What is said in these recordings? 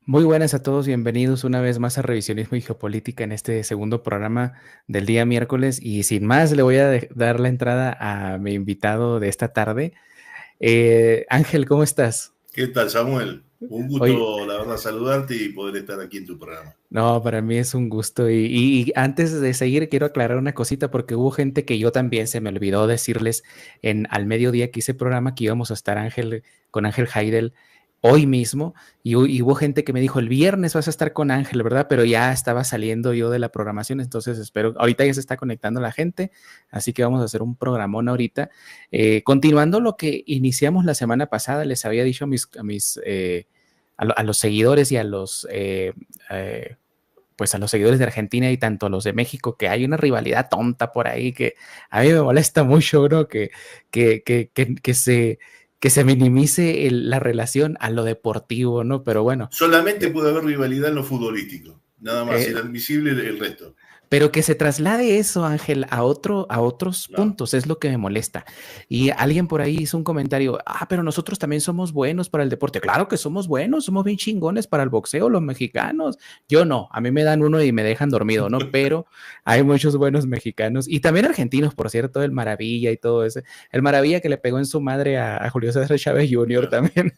Muy buenas a todos, bienvenidos una vez más a Revisionismo y Geopolítica en este segundo programa del día miércoles. Y sin más, le voy a dar la entrada a mi invitado de esta tarde. Ángel, ¿cómo estás? ¿Qué tal, Samuel? Un Hoy, gusto, la verdad, saludarte y poder estar aquí en tu programa. no, para mí es un gusto. Y antes de seguir, quiero aclarar una cosita porque hubo gente que yo también se me olvidó decirles al mediodía que hice programa que íbamos a estar con Ángel Haidel hoy mismo y hubo gente que me dijo el viernes vas a estar con Ángel, ¿verdad? Pero ya estaba saliendo yo de la programación, entonces espero, ahorita ya se está conectando la gente, así que vamos a hacer un programón ahorita. Continuando lo que iniciamos la semana pasada, les había dicho a los seguidores y pues a los seguidores de Argentina y tanto a los de México, que hay una rivalidad tonta por ahí que a mí me molesta mucho, ¿no? Que, que, que, que se, que se minimice la relación a lo deportivo, ¿no? Pero bueno, Solamente eh, puede haber rivalidad en lo futbolístico, nada más, eh, inadmisible el resto. pero que se traslade eso, Ángel, a otros No, puntos, es lo que me molesta. Y alguien por ahí hizo un comentario, pero nosotros también somos buenos para el deporte. Claro que somos buenos, somos bien chingones para el boxeo, los mexicanos. Yo no, a mí me dan uno y me dejan dormido, ¿no? Pero hay muchos buenos mexicanos y también argentinos, por cierto, el Maravilla y todo ese. El Maravilla que le pegó en su madre a Julio César Chávez Jr. claro. también.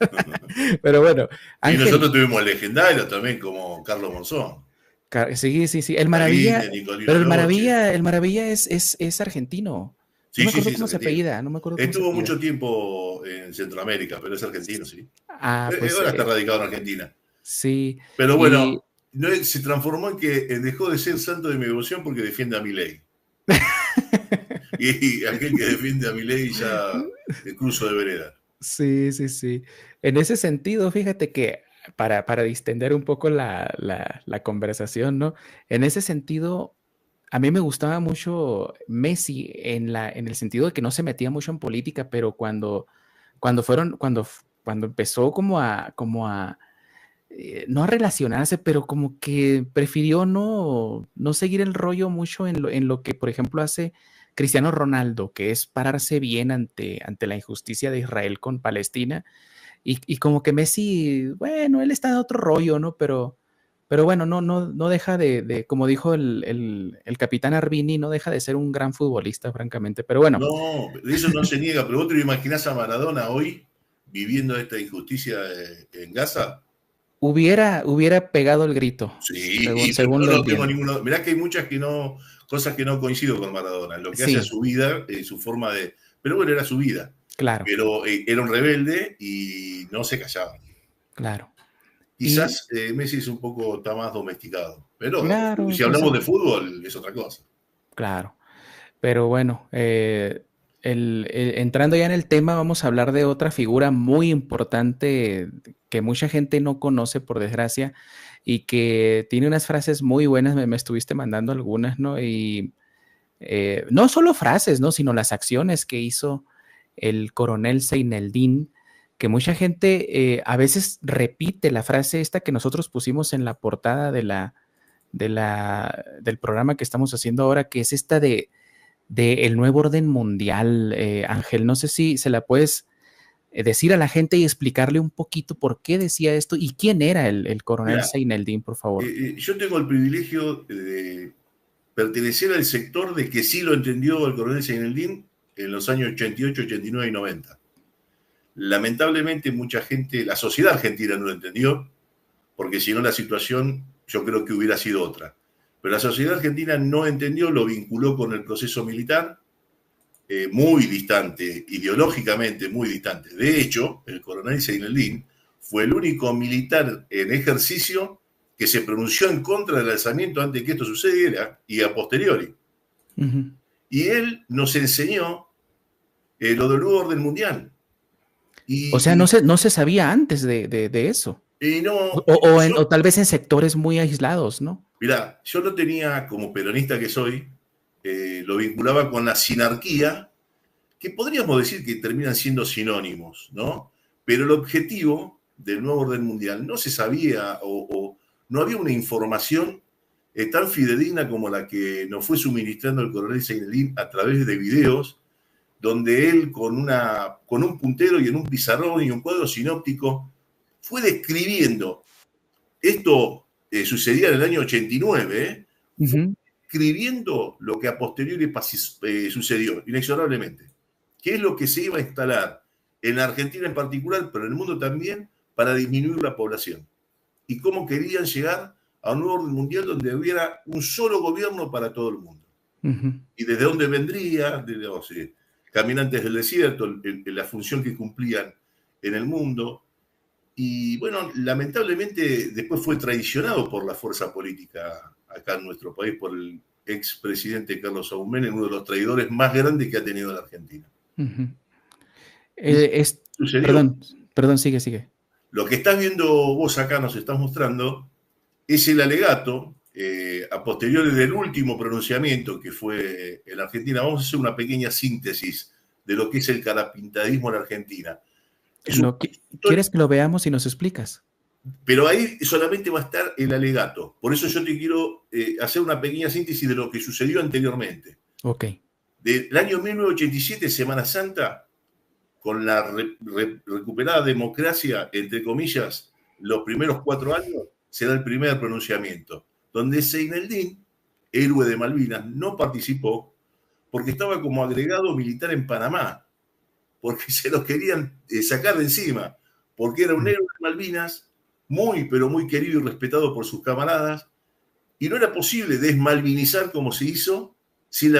Pero bueno, Y Ángel, nosotros tuvimos legendarios también, como Carlos Monzón, Sí, sí, sí. El Maravilla, Clarines, Nicolino pero Noche. El Maravilla es argentino. No Sí, me sí, acuerdo sí, es cómo se argentino. apellida, no me acuerdo cómo se Estuvo apellida. mucho tiempo en Centroamérica, pero es argentino, sí. Pues Ahora está radicado en Argentina. sí. Pero Y bueno, se transformó en que dejó de ser santo de mi devoción porque defiende a Milei. Y aquel que defiende a Milei ya el cruzo de vereda. sí, sí, sí. En ese sentido, fíjate que para distender un poco la conversación, ¿no? En ese sentido, a mí me gustaba mucho Messi en el sentido de que no se metía mucho en política, pero cuando empezó no a relacionarse, pero como que prefirió no seguir el rollo mucho en lo que, por ejemplo, hace Cristiano Ronaldo, que es pararse bien ante la injusticia de Israel con Palestina. Y como que Messi, bueno, él está en otro rollo, ¿no? Pero bueno, no deja como dijo el capitán Arvini, no deja de ser un gran futbolista, francamente. Pero bueno, No, de eso no se niega, pero vos te lo imaginás a Maradona hoy viviendo esta injusticia en Gaza. hubiera pegado el grito, Sí, según lo no tengo entiendo. ninguno. Mirá que hay muchas cosas que no coincido con Maradona, lo que hace a Sí, su vida, su forma de. Pero bueno, era su vida. claro, Pero era un rebelde y no se callaba. claro. Y Quizás Messi es un poco, está más domesticado. Pero claro, si pues hablamos de fútbol, es otra cosa. claro. Pero bueno, entrando ya en el tema, vamos a hablar de otra figura muy importante que mucha gente no conoce, por desgracia, y que tiene unas frases muy buenas. Me estuviste mandando algunas, ¿no? Y no solo frases, ¿no? Sino las acciones que hizo el coronel Seineldin, que mucha gente a veces repite la frase esta que nosotros pusimos en la portada del programa que estamos haciendo ahora, que es esta de el nuevo orden mundial, Ángel. No sé si se la puedes decir a la gente y explicarle un poquito por qué decía esto y quién era el coronel Mira, Seineldin, por favor. yo tengo el privilegio de pertenecer al sector de que sí lo entendió el coronel Seineldin en los años 88, 89 y 90. Lamentablemente mucha gente, la sociedad argentina no lo entendió, porque si no la situación yo creo que hubiera sido otra. Pero la sociedad argentina no entendió, lo vinculó con el proceso militar, muy distante, ideológicamente muy distante. De hecho, el coronel Seineldin fue el único militar en ejercicio que se pronunció en contra del alzamiento antes de que esto sucediera y a posteriori. Uh -huh. Y él nos enseñó lo del nuevo orden mundial. O sea, Y, y, no se sabía antes de eso. y no, O tal vez en sectores muy aislados, ¿no? mirá, yo lo tenía como peronista que soy, lo vinculaba con la sinarquía, que podríamos decir que terminan siendo sinónimos, ¿no? Pero el objetivo del nuevo orden mundial no se sabía o no había una información tan fidedigna como la que nos fue suministrando el coronel Seineldin a través de videos, donde él con un puntero y en un pizarrón y un cuadro sinóptico fue describiendo Esto sucedía en el año 89, fue Ujú. escribiendo lo que a posteriori sucedió, inexorablemente. ¿Qué es lo que se iba a instalar en la Argentina en particular, pero en el mundo también, para disminuir la población? Y cómo querían llegar a un nuevo orden mundial donde hubiera un solo gobierno para todo el mundo. Ujú. Y desde dónde vendría, de los caminantes del desierto, la función que cumplían en el mundo. Y bueno, lamentablemente después fue traicionado por la fuerza política acá en nuestro país, por el expresidente Carlos Saúl Menem, uno de los traidores más grandes que ha tenido la Argentina. Ujú. Y sucedió. Perdón, perdón, sigue, sigue. Lo que estás viendo vos acá, nos estás mostrando, es el alegato a posteriori del último pronunciamiento que fue en la Argentina. Vamos a hacer una pequeña síntesis de lo que es el carapintadismo en Argentina. Es un, ¿Quieres que lo veamos y nos explicas? pero ahí solamente va a estar el alegato. Por eso yo te quiero hacer una pequeña síntesis de lo que sucedió anteriormente. Ok. Del año 1987, Semana Santa, con la recuperada democracia, entre comillas, los primeros 4 años, se da el primer pronunciamiento, donde Seineldin, héroe de Malvinas, no participó porque estaba como agregado militar en Panamá, porque se los querían sacar de encima, porque era un héroe de Malvinas, muy, pero muy querido y respetado por sus camaradas, y no era posible desmalvinizar como se hizo sin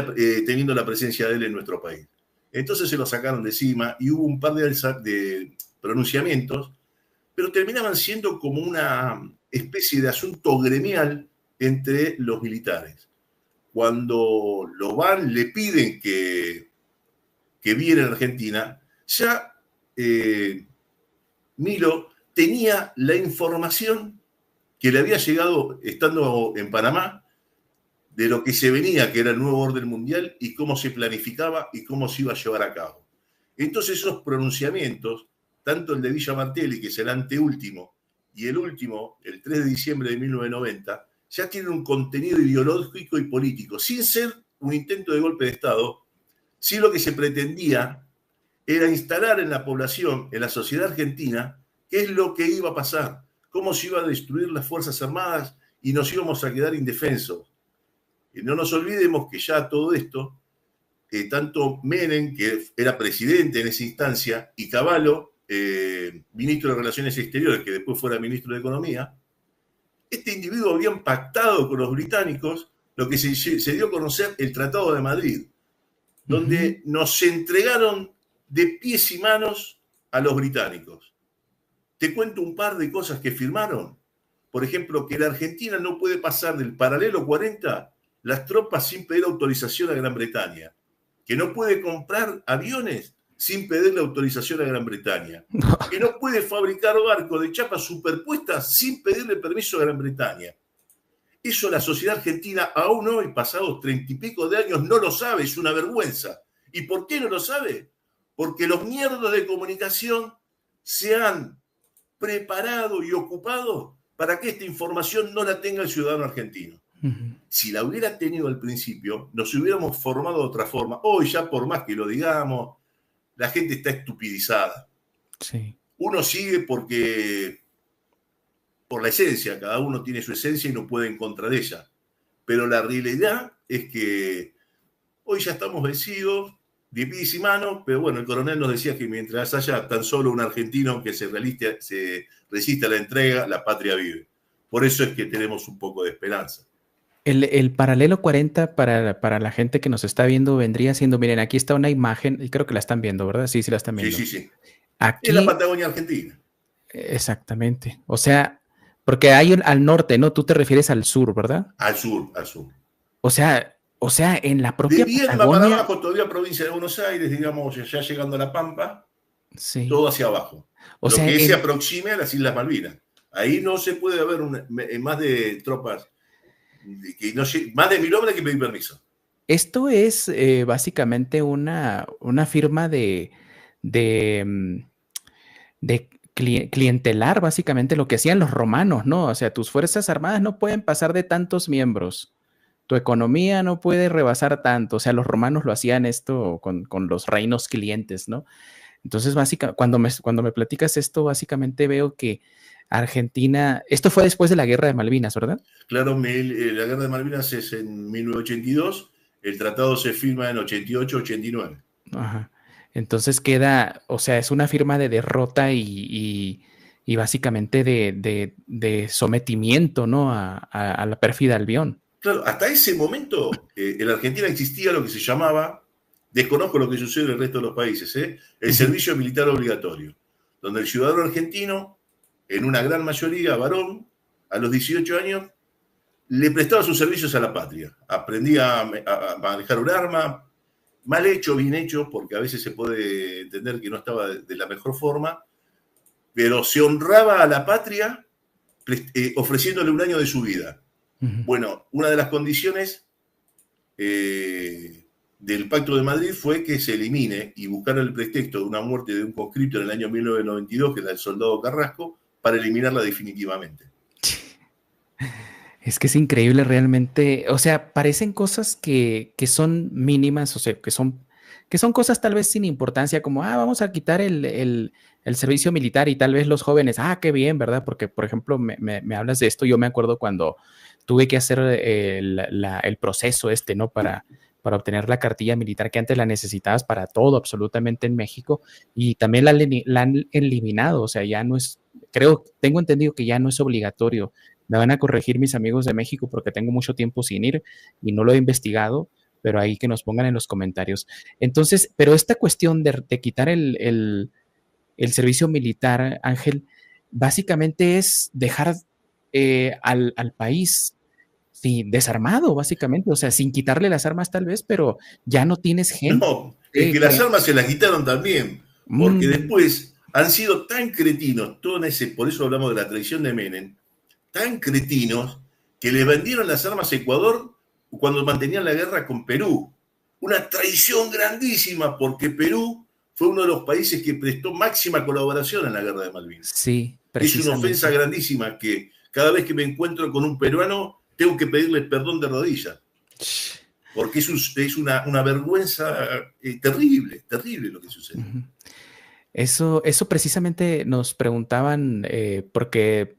teniendo la presencia de él en nuestro país. Entonces se lo sacaron de encima y hubo un par de pronunciamientos, pero terminaban siendo como una especie de asunto gremial entre los militares. Cuando lo van, le piden que viene a Argentina, ya Milo tenía la información que le había llegado estando en Panamá de lo que se venía, que era el nuevo orden mundial, y cómo se planificaba y cómo se iba a llevar a cabo. Entonces esos pronunciamientos, tanto el de Villa Martelli, que es el anteúltimo, y el último, el 3 de diciembre de 1990, ya tienen un contenido ideológico y político, sin ser un intento de golpe de Estado. Sí, lo que se pretendía era instalar en la población, en la sociedad argentina, qué es lo que iba a pasar, cómo se iba a destruir las Fuerzas Armadas y nos íbamos a quedar indefensos. Y no nos olvidemos que ya todo esto, tanto Menem, que era presidente en esa instancia, y Cavallo, ministro de Relaciones Exteriores, que después fuera ministro de Economía, este individuo habían pactado con los británicos lo que se dio a conocer el Tratado de Madrid, donde nos entregaron de pies y manos a los británicos. Te cuento un par de cosas que firmaron. Por ejemplo, que la Argentina no puede pasar del paralelo 40 las tropas sin pedir autorización a Gran Bretaña, que no puede comprar aviones sin pedirle autorización a Gran Bretaña, que no puede fabricar barcos de chapas superpuestas sin pedirle permiso a Gran Bretaña. Eso la sociedad argentina aún hoy, pasados 30 y pico de años, no lo sabe, es una vergüenza. ¿Y por qué no lo sabe? Porque los mierdos de comunicación se han preparado y ocupado para que esta información no la tenga el ciudadano argentino. Si la hubiera tenido al principio, nos hubiéramos formado de otra forma. Hoy ya por más que lo digamos, la gente está estupidizada. Sí. Uno sigue porque por la esencia, cada uno tiene su esencia y no puede en contra de ella. Pero la realidad es que hoy ya estamos vencidos, de pies y manos, pero bueno, el coronel nos decía que mientras haya tan solo un argentino que se resiste a la entrega, la patria vive. Por eso es que tenemos un poco de esperanza. El paralelo 40 para la gente que nos está viendo vendría siendo, miren, aquí está una imagen, y creo que la están viendo, ¿verdad? Sí, sí la están viendo. Sí. Aquí, es la Patagonia Argentina. Exactamente. O sea, porque hay al norte, ¿no? Tú te refieres al sur, ¿verdad? Al sur. O sea, en la propia de Viedma Patagonia, para abajo, todavía provincia de Buenos Aires, digamos, ya llegando a La Pampa, sí. Todo hacia abajo. O lo sea, que se aproxime a las Islas Malvinas. Ahí no se puede haber más de tropas, más de 1000 hombres que pedir permiso. Esto es básicamente una firma de clientelar, básicamente lo que hacían los romanos, ¿no? O sea, tus fuerzas armadas no pueden pasar de tantos miembros. Tu economía no puede rebasar tanto. O sea, los romanos lo hacían esto con los reinos clientes, ¿no? Entonces, básicamente, cuando me platicas esto, básicamente veo que Argentina, esto fue después de la Guerra de Malvinas, ¿verdad? Claro, la Guerra de Malvinas es en 1982, el tratado se firma en 88-89. Ajá. Entonces queda, o sea, es una firma de derrota y básicamente de sometimiento, ¿no? A la pérfida Albión. Claro, hasta ese momento en la Argentina existía lo que se llamaba, desconozco lo que sucede en el resto de los países, el servicio militar obligatorio, donde el ciudadano argentino, en una gran mayoría varón, a los 18 años, le prestaba sus servicios a la patria. Aprendía a manejar un arma, mal hecho, bien hecho, porque a veces se puede entender que no estaba de la mejor forma, pero se honraba a la patria ofreciéndole un año de su vida. Bueno, una de las condiciones del Pacto de Madrid fue que se elimine y buscar el pretexto de una muerte de un conscripto en el año 1992, que era el soldado Carrasco, para eliminarla definitivamente. Es que es increíble realmente, o sea, parecen cosas que son mínimas, o sea, que son cosas tal vez sin importancia, como, vamos a quitar el servicio militar y tal vez los jóvenes, qué bien, ¿verdad? Porque, por ejemplo, me hablas de esto, yo me acuerdo cuando tuve que hacer el proceso ¿no? Para obtener la cartilla militar, que antes la necesitabas para todo, absolutamente en México, y también la han eliminado, o sea, ya no es, tengo entendido que ya no es obligatorio. Me van a corregir mis amigos de México porque tengo mucho tiempo sin ir y no lo he investigado, pero ahí que nos pongan en los comentarios. Entonces, pero esta cuestión de quitar el servicio militar, Ángel, básicamente es dejar al país desarmado, básicamente, o sea, sin quitarle las armas tal vez, pero ya no tienes gente. No, es que las armas se las quitaron también, porque después han sido tan cretinos, por eso hablamos de la traición de Menem, tan cretinos que le vendieron las armas a Ecuador cuando mantenían la guerra con Perú. Una traición grandísima porque Perú fue uno de los países que prestó máxima colaboración en la guerra de Malvinas. Sí, es una ofensa grandísima que cada vez que me encuentro con un peruano tengo que pedirle perdón de rodillas. Porque es una vergüenza terrible, terrible lo que sucede. Eso precisamente nos preguntaban, porque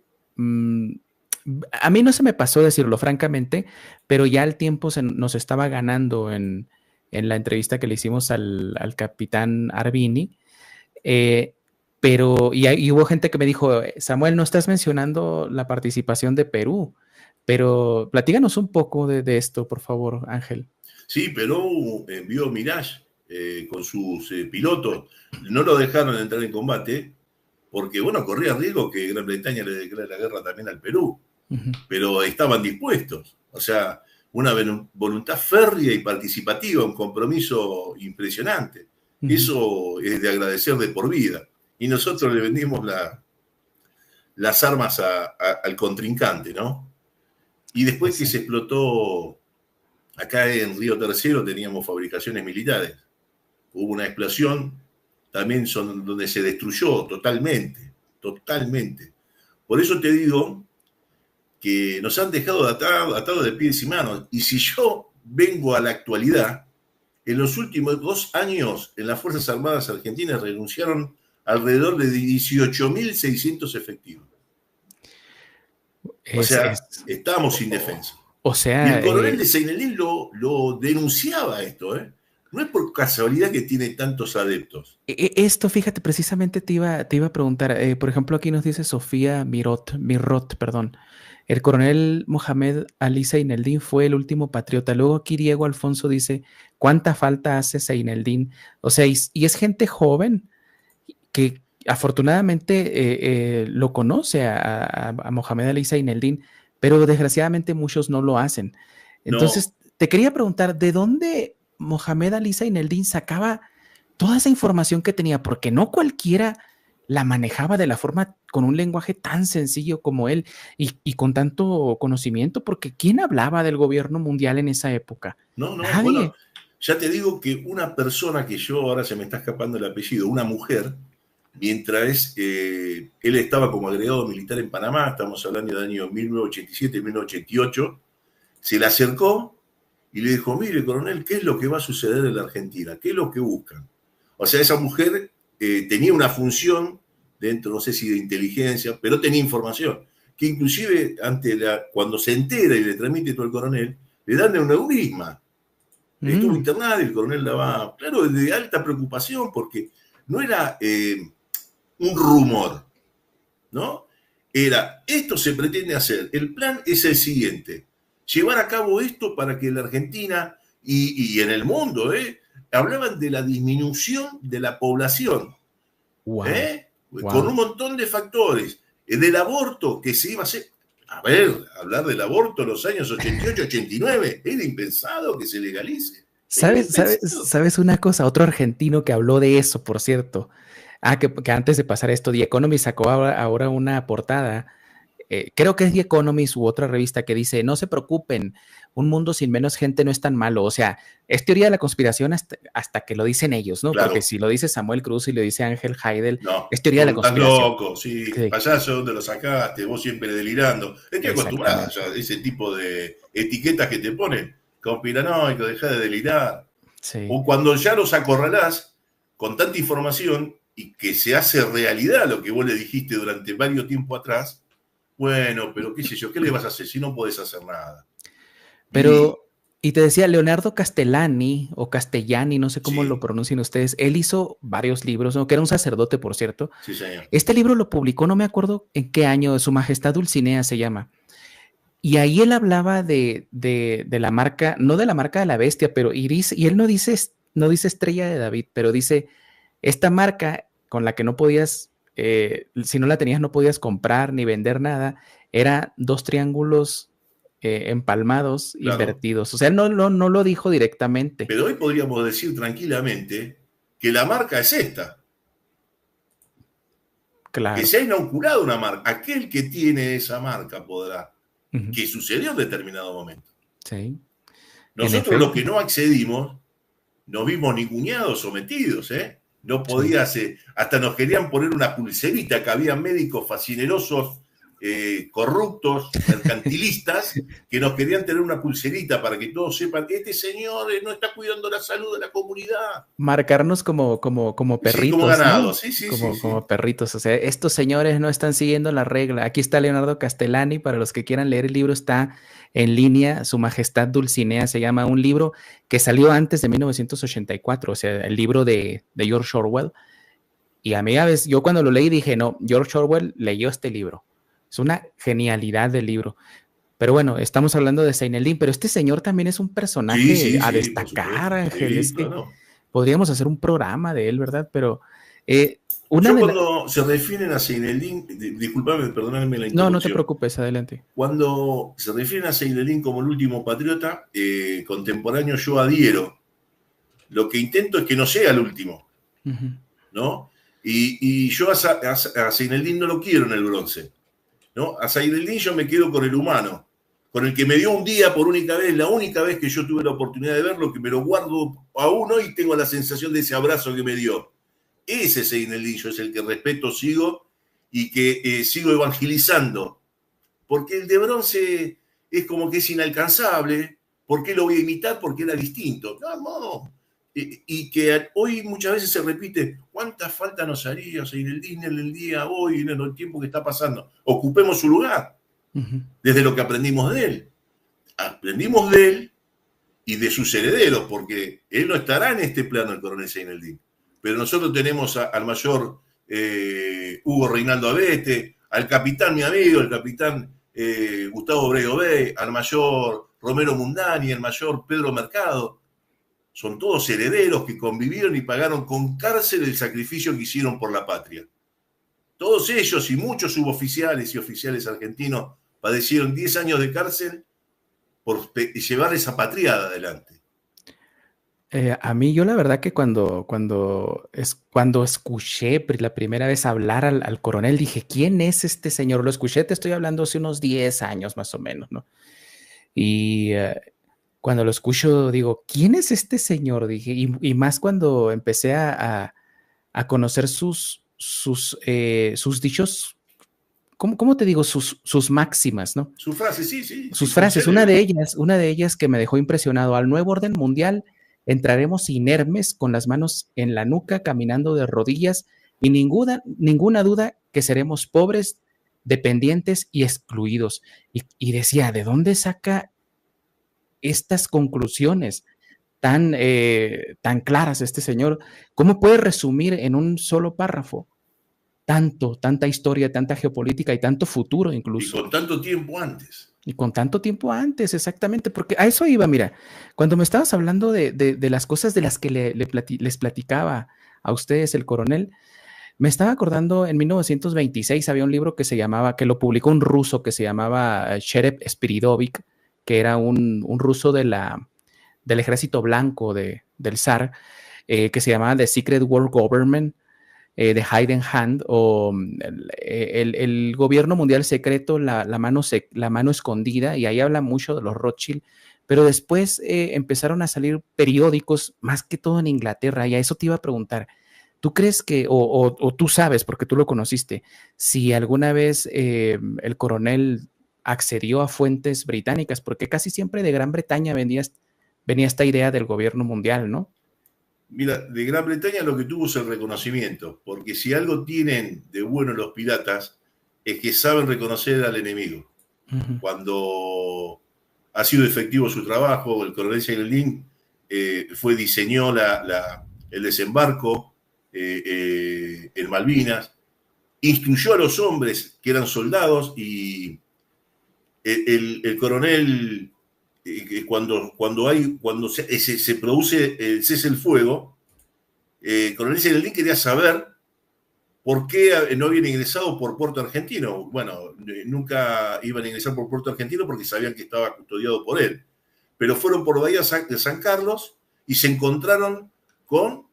a mí no se me pasó decirlo francamente, pero ya el tiempo nos estaba ganando en la entrevista que le hicimos al capitán Arvini, pero y hubo gente que me dijo, Samuel, no estás mencionando la participación de Perú, pero platíganos un poco de esto, por favor, Ángel. Sí, Perú envió Mirage con sus pilotos, no lo dejaron entrar en combate, porque, bueno, corría riesgo que Gran Bretaña le declare la guerra también al Perú, pero estaban dispuestos. O sea, una voluntad férrea y participativa, un compromiso impresionante. Eso es de agradecer de por vida. Y nosotros le vendimos las armas al contrincante, ¿no? Y después que se explotó, acá en Río Tercero teníamos fabricaciones militares. Hubo una explosión, también donde se destruyó totalmente, totalmente. Por eso te digo que nos han dejado atados de pies y manos. Y si yo vengo a la actualidad, en los últimos 2 años en las Fuerzas Armadas Argentinas renunciaron alrededor de 18.600 efectivos. O sea, estábamos sin defensa. O sea, y el coronel de Seinelín lo denunciaba esto, ¿eh? No es por casualidad que tiene tantos adeptos. Esto, fíjate, precisamente te iba a preguntar. Por ejemplo, aquí nos dice Sofía Mirot, perdón. El coronel Mohamed Ali Seineldin fue el último patriota. Luego aquí Diego Alfonso dice, ¿cuánta falta hace Seineldin? O sea, y es gente joven que afortunadamente lo conoce a Mohamed Ali Seineldin, pero desgraciadamente muchos no lo hacen. Entonces, te quería preguntar, ¿de dónde Mohamed Ali Seineldin sacaba toda esa información que tenía? Porque no cualquiera la manejaba de la forma, con un lenguaje tan sencillo como él y con tanto conocimiento, porque ¿quién hablaba del gobierno mundial en esa época? Nadie. Bueno, ya te digo que una persona que ahora se me está escapando el apellido, una mujer, mientras él estaba como agregado militar en Panamá, estamos hablando del año 1987, 1988, se le acercó y le dijo, mire, coronel, ¿qué es lo que va a suceder en la Argentina? ¿Qué es lo que buscan? O sea, esa mujer tenía una función dentro, no sé si de inteligencia, pero tenía información, que inclusive cuando se entera y le transmite todo el coronel, le dan de un neurisma. Estuvo internado y el coronel daba, claro, de alta preocupación, porque no era un rumor, ¿no? Era, esto se pretende hacer, el plan es el siguiente, llevar a cabo esto para que la Argentina y en el mundo, hablaban de la disminución de la población, Wow. Con un montón de factores, del aborto que se iba a hacer. A ver, hablar del aborto en los años 88, 89, era impensado que se legalice. ¿Sabes una cosa? Otro argentino que habló de eso, por cierto. Que antes de pasar esto, The Economist sacó ahora una portada. Creo que es The Economist u otra revista que dice, no se preocupen, un mundo sin menos gente no es tan malo. O sea, es teoría de la conspiración hasta que lo dicen ellos, ¿no? Claro. Porque si lo dice Samuel Cruz y lo dice Ángel Heidel, no, es teoría de la conspiración. Estás loco, sí, payaso, ¿dónde lo sacaste? Vos siempre delirando. Estoy acostumbrado a ese tipo de etiquetas que te ponen. Conspiranoico, dejá de delirar. Sí. O cuando ya los acorralás con tanta información y que se hace realidad lo que vos le dijiste durante varios tiempo atrás, bueno, pero qué sé yo, ¿qué le vas a hacer si no podés hacer nada? Pero, y te decía, Leonardo Castellani, o Castellani, no sé cómo lo pronuncian ustedes, él hizo varios libros, ¿no? Que era un sacerdote, por cierto. Sí, señor. Este libro lo publicó, no me acuerdo en qué año, Su Majestad Dulcinea se llama. Y ahí él hablaba de la marca, no de la marca de la bestia, pero y él no dice Estrella de David, pero dice, esta marca con la que no podías, si no la tenías no podías comprar ni vender nada, era 2 triángulos empalmados, claro, invertidos. O sea, no lo dijo directamente. Pero hoy podríamos decir tranquilamente que la marca es esta. Claro. Que se ha inoculado una marca. Aquel que tiene esa marca podrá. Que sucedió en determinado momento. Sí. Nosotros los que no accedimos, nos vimos ninguneados, sometidos, No podías, hasta nos querían poner una pulserita, que había médicos fascinerosos, corruptos, mercantilistas, que nos querían tener una pulserita para que todos sepan que este señor no está cuidando la salud de la comunidad. Marcarnos como perritos. Sí, como ganados, ¿no? sí. Como perritos. O sea, estos señores no están siguiendo la regla. Aquí está Leonardo Castellani, para los que quieran leer el libro, está en línea. Su Majestad Dulcinea se llama, un libro que salió antes de 1984, o sea, el libro de George Orwell. Y a mí a veces, yo cuando lo leí dije, no, George Orwell leyó este libro. Es una genialidad del libro. Pero bueno, estamos hablando de Zaineldin, pero este señor también es un personaje a destacar, Ángel. Es que podríamos hacer un programa de él, ¿verdad? Pero cuando se refieren a Zaineldin, disculpame, perdóname la interrupción. No te preocupes, adelante. Cuando se refieren a Zaineldin como el último patriota contemporáneo, yo adhiero. Lo que intento es que no sea el último, ¿no? Y yo a Zaineldin no lo quiero en el bronce, ¿no? A Zaineldin yo me quedo con el humano, con el que me dio un día por única vez, la única vez que yo tuve la oportunidad de verlo, que me lo guardo aún hoy y tengo la sensación de ese abrazo que me dio. Ese Zaineldin yo es el que respeto, sigo y que sigo evangelizando. Porque el de bronce es como que es inalcanzable. ¿Por qué lo voy a imitar? Porque era distinto. No. Y que hoy muchas veces se repite, ¿cuánta falta nos haría Zaineldin en el día hoy, en el tiempo que está pasando? Ocupemos su lugar, desde lo que aprendimos de él. Aprendimos de él y de sus herederos, porque él no estará en este plano, el coronel Zaineldin. Pero nosotros tenemos al mayor Hugo Reinaldo Abete, al capitán, mi amigo, el capitán Gustavo Bredobey, al mayor Romero Mundani, al mayor Pedro Mercado. Son todos herederos que convivieron y pagaron con cárcel el sacrificio que hicieron por la patria. Todos ellos y muchos suboficiales y oficiales argentinos padecieron 10 años de cárcel por llevar esa patriada adelante. A mí, yo la verdad que cuando escuché la primera vez hablar al coronel, dije, ¿quién es este señor? Lo escuché, te estoy hablando hace unos 10 años más o menos, ¿no? Y cuando lo escucho, digo, ¿quién es este señor? Dije, y más cuando empecé a conocer sus dichos, ¿cómo te digo? Sus máximas, ¿no? Sus frases, sí. Sus frases, una de ellas que me dejó impresionado: al nuevo orden mundial entraremos inermes, con las manos en la nuca, caminando de rodillas, y ninguna duda que seremos pobres, dependientes y excluidos. Y decía, ¿de dónde saca estas conclusiones tan claras este señor? ¿Cómo puede resumir en un solo párrafo tanta historia, tanta geopolítica y tanto futuro incluso? Y con tanto tiempo antes. Y con tanto tiempo antes, exactamente, porque a eso iba, mira, cuando me estabas hablando de las cosas de las que les platicaba a ustedes el coronel, me estaba acordando, en 1926 había un libro que lo publicó un ruso que se llamaba Sherep Spiridovich, que era un ruso del ejército blanco del zar, que se llamaba The Secret World Government, The Hidden Hand, o el gobierno mundial secreto, la mano escondida, y ahí habla mucho de los Rothschild, pero después empezaron a salir periódicos, más que todo en Inglaterra, y a eso te iba a preguntar. ¿Tú crees que, o tú sabes, porque tú lo conociste, si alguna vez el coronel accedió a fuentes británicas? Porque casi siempre de Gran Bretaña venía esta idea del gobierno mundial, ¿no? Mira, de Gran Bretaña lo que tuvo es el reconocimiento, porque si algo tienen de bueno los piratas es que saben reconocer al enemigo. Cuando ha sido efectivo su trabajo, el coronel Seidelin diseñó el desembarco en Malvinas, instruyó a los hombres que eran soldados y el coronel, cuando se produce el cese el fuego, el coronel Seidelin quería saber por qué no habían ingresado por Puerto Argentino. Bueno, nunca iban a ingresar por Puerto Argentino porque sabían que estaba custodiado por él. Pero fueron por Bahía de San Carlos y se encontraron con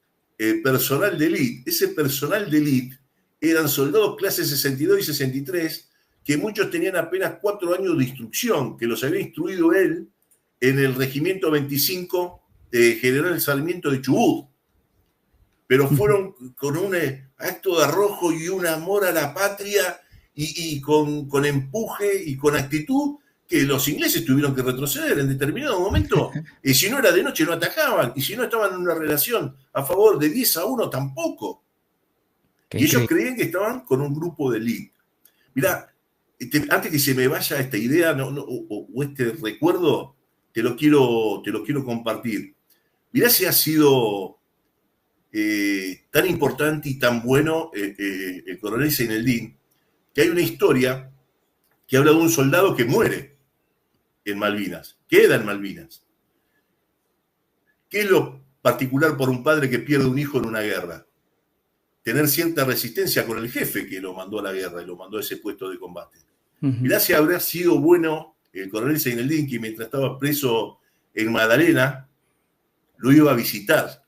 personal de élite. Ese personal de élite eran soldados clase 62 y 63, que muchos tenían apenas 4 años de instrucción, que los había instruido él en el Regimiento 25 de General Sarmiento de Chubut. Pero fueron con un acto de arrojo y un amor a la patria y con empuje y con actitud que los ingleses tuvieron que retroceder en determinado momento. Y si no era de noche no atacaban, y si no estaban en una relación a favor de 10-1 tampoco. Y ellos creían que estaban con un grupo de élite. Mirá, antes que se me vaya esta idea o este recuerdo, te lo quiero compartir. Mirá si ha sido tan importante y tan bueno el coronel Seidelin, que hay una historia que habla de un soldado que muere en Malvinas, queda en Malvinas. ¿Qué es lo particular por un padre que pierde un hijo en una guerra? Tener cierta resistencia con el jefe que lo mandó a la guerra y lo mandó a ese puesto de combate. Mirá si habrá sido bueno el coronel Seidelin, que mientras estaba preso en Magdalena, lo iba a visitar,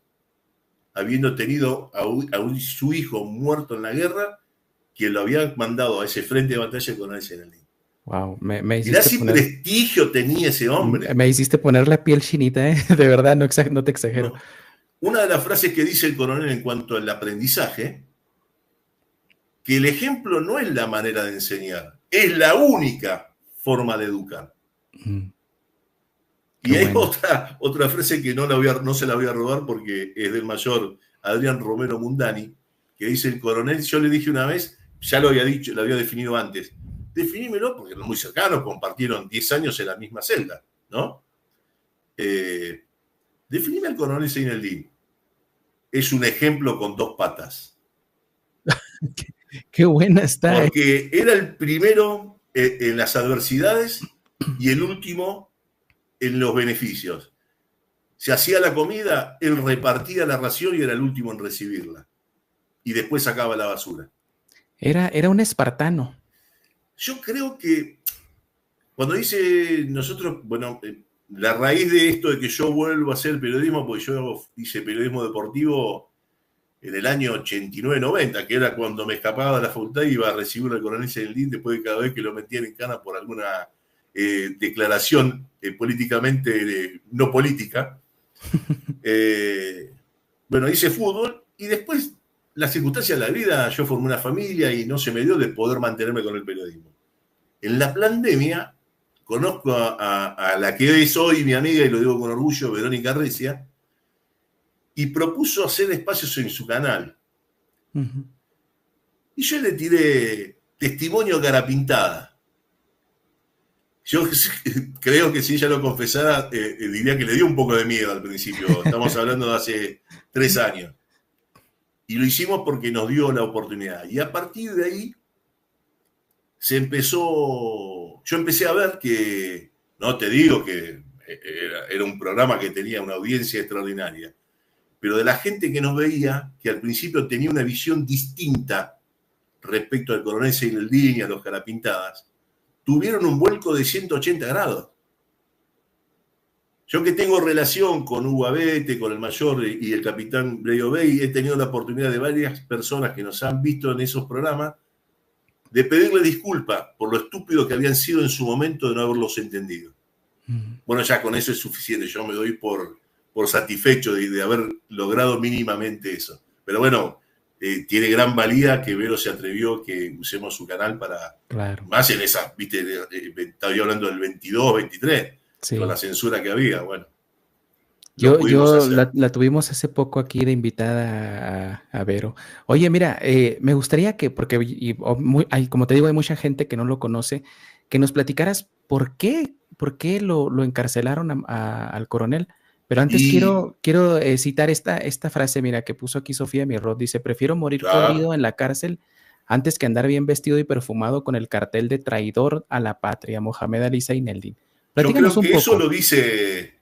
habiendo tenido a su hijo muerto en la guerra, quien lo había mandado a ese frente de batalla con el Seidelin. Wow, mirá si prestigio tenía ese hombre. Me hiciste poner la piel chinita, de verdad, no te exagero. No. Una de las frases que dice el coronel en cuanto al aprendizaje, que el ejemplo no es la manera de enseñar, es la única forma de educar. Y hay otra frase que no se la voy a robar porque es del mayor Adrián Romero Mundani, que dice el coronel, yo le dije una vez, ya lo había dicho, lo había definido antes, definímelo porque eran muy cercanos, compartieron 10 años en la misma celda, ¿no? Definime al coronel Seidelin. Es un ejemplo con 2 patas. Qué buena está. Porque era el primero en las adversidades y el último en los beneficios. Se hacía la comida, él repartía la ración y era el último en recibirla. Y después sacaba la basura. Era un espartano. Yo creo que cuando dice nosotros, bueno, la raíz de esto de que yo vuelvo a hacer periodismo, porque yo hice periodismo deportivo en el año 89-90, que era cuando me escapaba de la facultad y iba a recibir al coronel Seidelin después de cada vez que lo metían en cana por alguna declaración políticamente no política. Bueno, hice fútbol y después las circunstancias de la vida, yo formé una familia y no se me dio de poder mantenerme con el periodismo. En la pandemia conozco a la que es hoy mi amiga, y lo digo con orgullo, Verónica Recia, y propuso hacer espacios en su canal. Y yo le tiré testimonio cara pintada. Yo creo que si ella lo confesara, diría que le dio un poco de miedo al principio. Estamos hablando de hace 3 años. Y lo hicimos porque nos dio la oportunidad. Y a partir de ahí yo empecé a ver que, no te digo que era un programa que tenía una audiencia extraordinaria, pero de la gente que nos veía, que al principio tenía una visión distinta respecto al coronel Seineldin y a los Carapintadas, tuvieron un vuelco de 180 grados. Yo que tengo relación con Hugo Abete, con el mayor y el capitán Breyo Bey, he tenido la oportunidad de varias personas que nos han visto en esos programas de pedirle disculpas por lo estúpido que habían sido en su momento de no haberlos entendido. Bueno, ya con eso es suficiente. Yo me doy por satisfecho de haber logrado mínimamente eso. Pero bueno, tiene gran valía que Vero se atrevió que usemos su canal para... Claro. Más en esa, viste, estaba yo hablando del 22, 23, sí, con la censura que había, bueno. Yo la tuvimos hace poco aquí de invitada a Vero. Oye, mira, me gustaría que, porque como te digo, hay mucha gente que no lo conoce, que nos platicaras por qué lo encarcelaron al coronel. Pero antes quiero citar esta frase, mira, que puso aquí Sofía Mirrot. Dice, prefiero morir corrido en la cárcel antes que andar bien vestido y perfumado con el cartel de traidor a la patria, Mohamed Ali Seineldin. Platícanos un poco. Eso lo dice...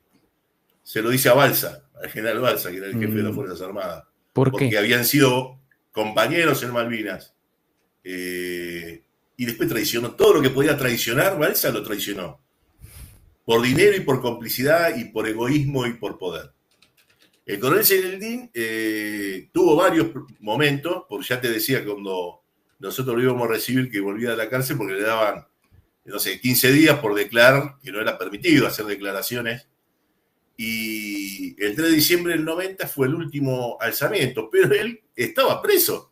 Se lo dice a Balsa, al general Balsa, que era el jefe de las Fuerzas Armadas. Porque habían sido compañeros en Malvinas. Y después traicionó. Todo lo que podía traicionar, Balsa lo traicionó. Por dinero y por complicidad y por egoísmo y por poder. El coronel Seineldin tuvo varios momentos, porque ya te decía que cuando nosotros lo íbamos a recibir que volvía de la cárcel, porque le daban, no sé, 15 días por declarar, que no era permitido hacer declaraciones. Y el 3 de diciembre del 90 fue el último alzamiento, pero él estaba preso.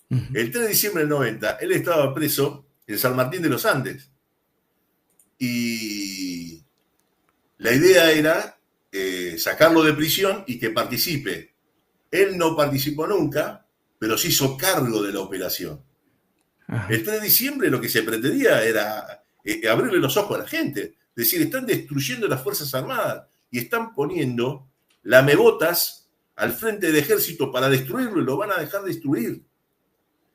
El 3 de diciembre del 90, él estaba preso en San Martín de los Andes. Y la idea era sacarlo de prisión y que participe. Él no participó nunca, pero se hizo cargo de la operación. Ajá. El 3 de diciembre lo que se pretendía era abrirle los ojos a la gente. Es decir, están destruyendo las Fuerzas Armadas y están poniendo lamebotas al frente del ejército para destruirlo y lo van a dejar destruir.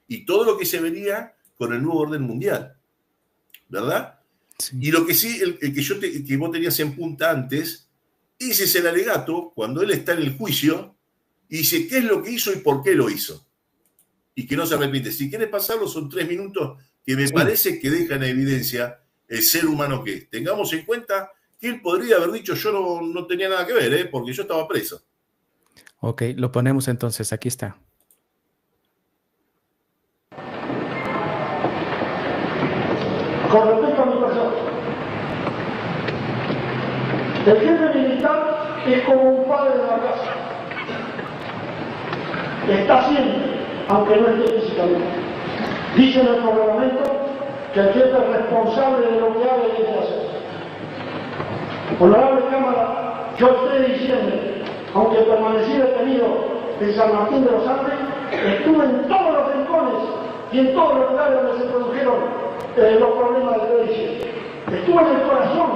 Y todo lo que se venía con el nuevo orden mundial, ¿verdad? Sí. Y lo que sí, el que vos tenías en punta antes, ese es el alegato cuando él está en el juicio y dice qué es lo que hizo y por qué lo hizo. Y que no se repite. Si quieres pasarlo, son 3 minutos que me parece que dejan en evidencia el ser humano que es. Tengamos en cuenta que él podría haber dicho yo no tenía nada que ver, porque yo estaba preso. Ok, lo ponemos entonces, aquí está. Con respecto a mi persona, el jefe militar es como un padre de la casa. Está siempre, aunque no esté físicamente. Dice en el reglamento que el jefe es responsable de lo que haga y deje de hacer. Honorable Cámara, yo el 3 de diciembre, aunque permanecí detenido en San Martín de los Andes, estuve en todos los rincones y en todos los lugares donde se produjeron los problemas del 3 de diciembre. Estuve en el corazón,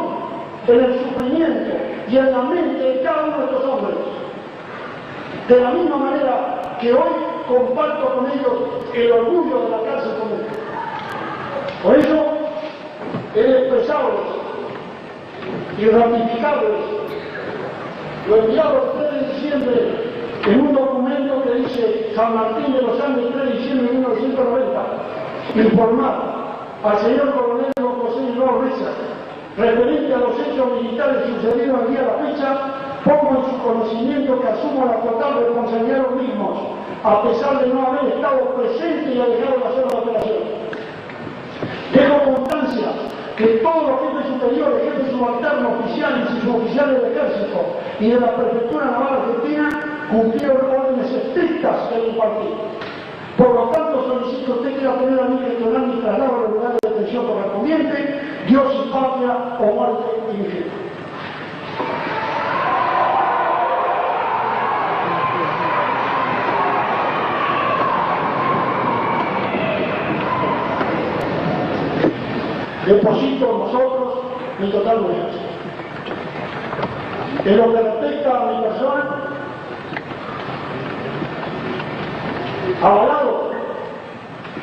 en el sufrimiento y en la mente de cada uno de estos hombres. De la misma manera que hoy comparto con ellos el orgullo de la cárcel común. Por eso he expresado y ratificarles lo enviado el 3 de diciembre en un documento que dice San Martín de los Andes, 3 de diciembre de 1990, informar al señor coronel don José Bilbao Reza, referente a los hechos militares sucedidos al día de la fecha, pongo en su conocimiento que asumo la total responsabilidad de los mismos, a pesar de no haber estado presente y alejado de la zona de operación. Dejo constancia que todos los jefes superiores, jefes subalternos, oficiales y suboficiales del Ejército y de la Prefectura Naval Argentina cumplieron órdenes estrictas del impartido. Por lo tanto, solicito a usted que la tener a mí gestionar mi traslado al lugar de detención correspondiente, Dios y patria o muerte y mi jefe. deposito en vosotros mi total confianza. En lo que respecta a mi persona, avalado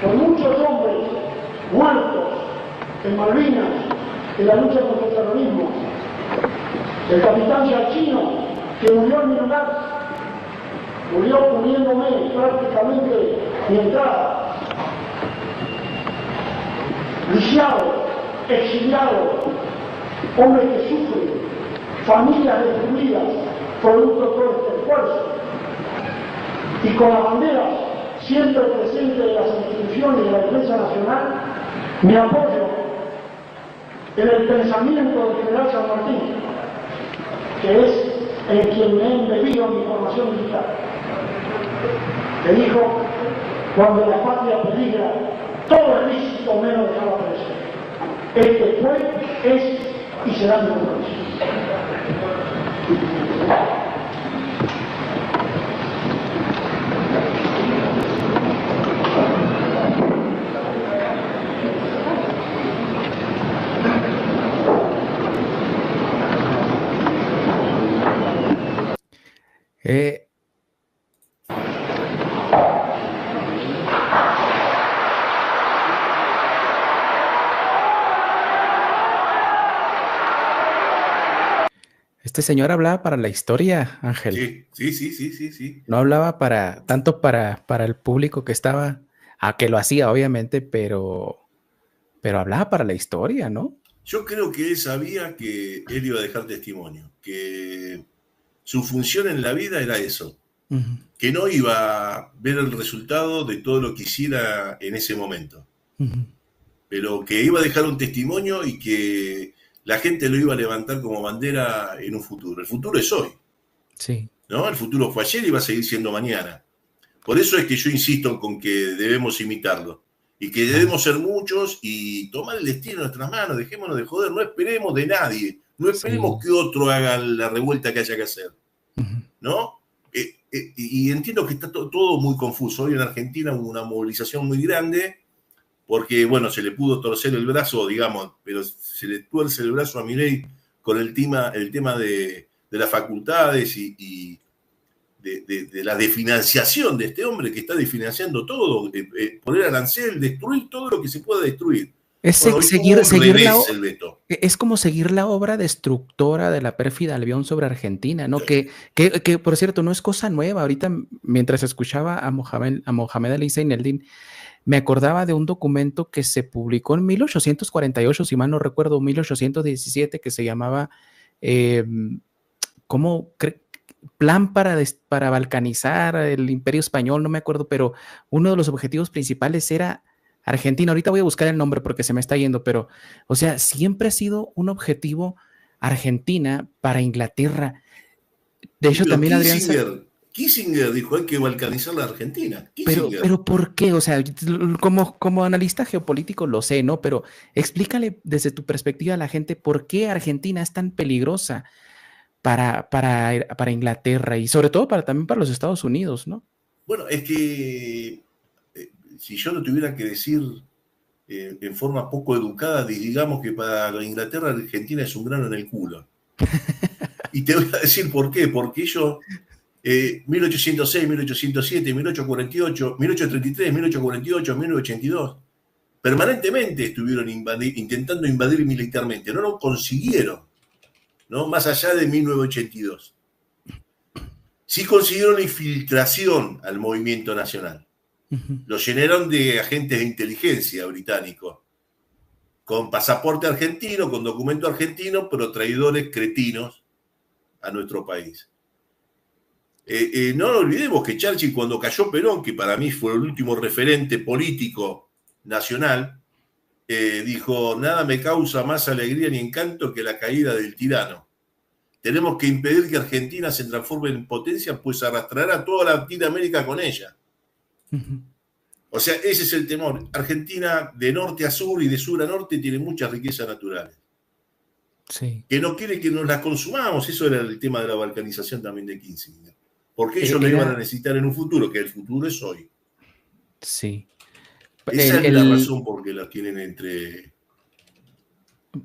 por muchos hombres muertos en Malvinas, en la lucha contra el terrorismo, el capitán Giacchino, que murió en mi lugar, murió poniéndome prácticamente mi entrada, lisiado, exiliado, hombre que sufre, familias destruidas, producto de todo este esfuerzo, y con la bandera siempre presente de las instituciones de la defensa nacional, mi apoyo en el pensamiento del general San Martín, que es en quien me he embebido en mi formación militar, que dijo: cuando la patria peligra, todo es lícito menos dejarla perecer. Este fue, es y será mi compromiso. Este señor hablaba para la historia, Ángel. Sí. No hablaba tanto para el público que estaba, que lo hacía obviamente, pero hablaba para la historia, ¿no? Yo creo que él sabía que él iba a dejar testimonio, que su función en la vida era eso, que no iba a ver el resultado de todo lo que hiciera en ese momento, pero que iba a dejar un testimonio y que la gente lo iba a levantar como bandera en un futuro. El futuro es hoy. Sí. ¿No? El futuro fue ayer y va a seguir siendo mañana. Por eso es que yo insisto con que debemos imitarlo y que debemos ser muchos y tomar el destino en nuestras manos. Dejémonos de joder, no esperemos de nadie, no esperemos que otro haga la revuelta que haya que hacer, ¿no? Y entiendo que está todo muy confuso. Hoy en Argentina hubo una movilización muy grande porque, bueno, se le pudo torcer el brazo, digamos, pero se le tuerce el brazo a Milei con el tema de las facultades y de la desfinanciación de este hombre que está desfinanciando todo, poner arancel, destruir todo lo que se pueda destruir. Es, bueno, es como seguir la obra destructora de la pérfida Albión sobre Argentina, ¿no? Que por cierto, no es cosa nueva. Ahorita, mientras escuchaba a Mohamed Ali Zaineldin, me acordaba de un documento que se publicó en 1848, si mal no recuerdo, 1817, que se llamaba Plan para balcanizar el Imperio Español, no me acuerdo, pero uno de los objetivos principales era Argentina. Ahorita voy a buscar el nombre porque se me está yendo, pero, o sea, siempre ha sido un objetivo Argentina para Inglaterra. De hecho, también Kissinger dijo: hay que balcanizar la Argentina. Pero ¿por qué? O sea, como analista geopolítico lo sé, ¿no? Pero explícale desde tu perspectiva a la gente por qué Argentina es tan peligrosa para Inglaterra y sobre todo también para los Estados Unidos, ¿no? Bueno, es que si yo lo tuviera que decir en forma poco educada, digamos que para Inglaterra Argentina es un grano en el culo. Y te voy a decir por qué. Porque ellos 1806, 1807, 1848, 1833, 1848, 1882, permanentemente estuvieron intentando invadir militarmente. No lo consiguieron, ¿no? Más allá de 1982. Sí consiguieron la infiltración al movimiento nacional. Lo llenaron de agentes de inteligencia británicos, con pasaporte argentino, con documento argentino, pero traidores cretinos a nuestro país. No olvidemos que Churchill, cuando cayó Perón, que para mí fue el último referente político nacional, dijo: nada me causa más alegría ni encanto que la caída del tirano. Tenemos que impedir que Argentina se transforme en potencia, pues arrastrará a toda Latinoamérica con ella. O sea, ese es el temor. Argentina, de norte a sur y de sur a norte, tiene muchas riquezas naturales. Sí. Que no quiere que nos las consumamos. Eso era el tema de la balcanización también de Kissinger. Porque ellos lo iban a necesitar en un futuro, que el futuro es hoy. Sí. Esa es la razón por que la tienen entre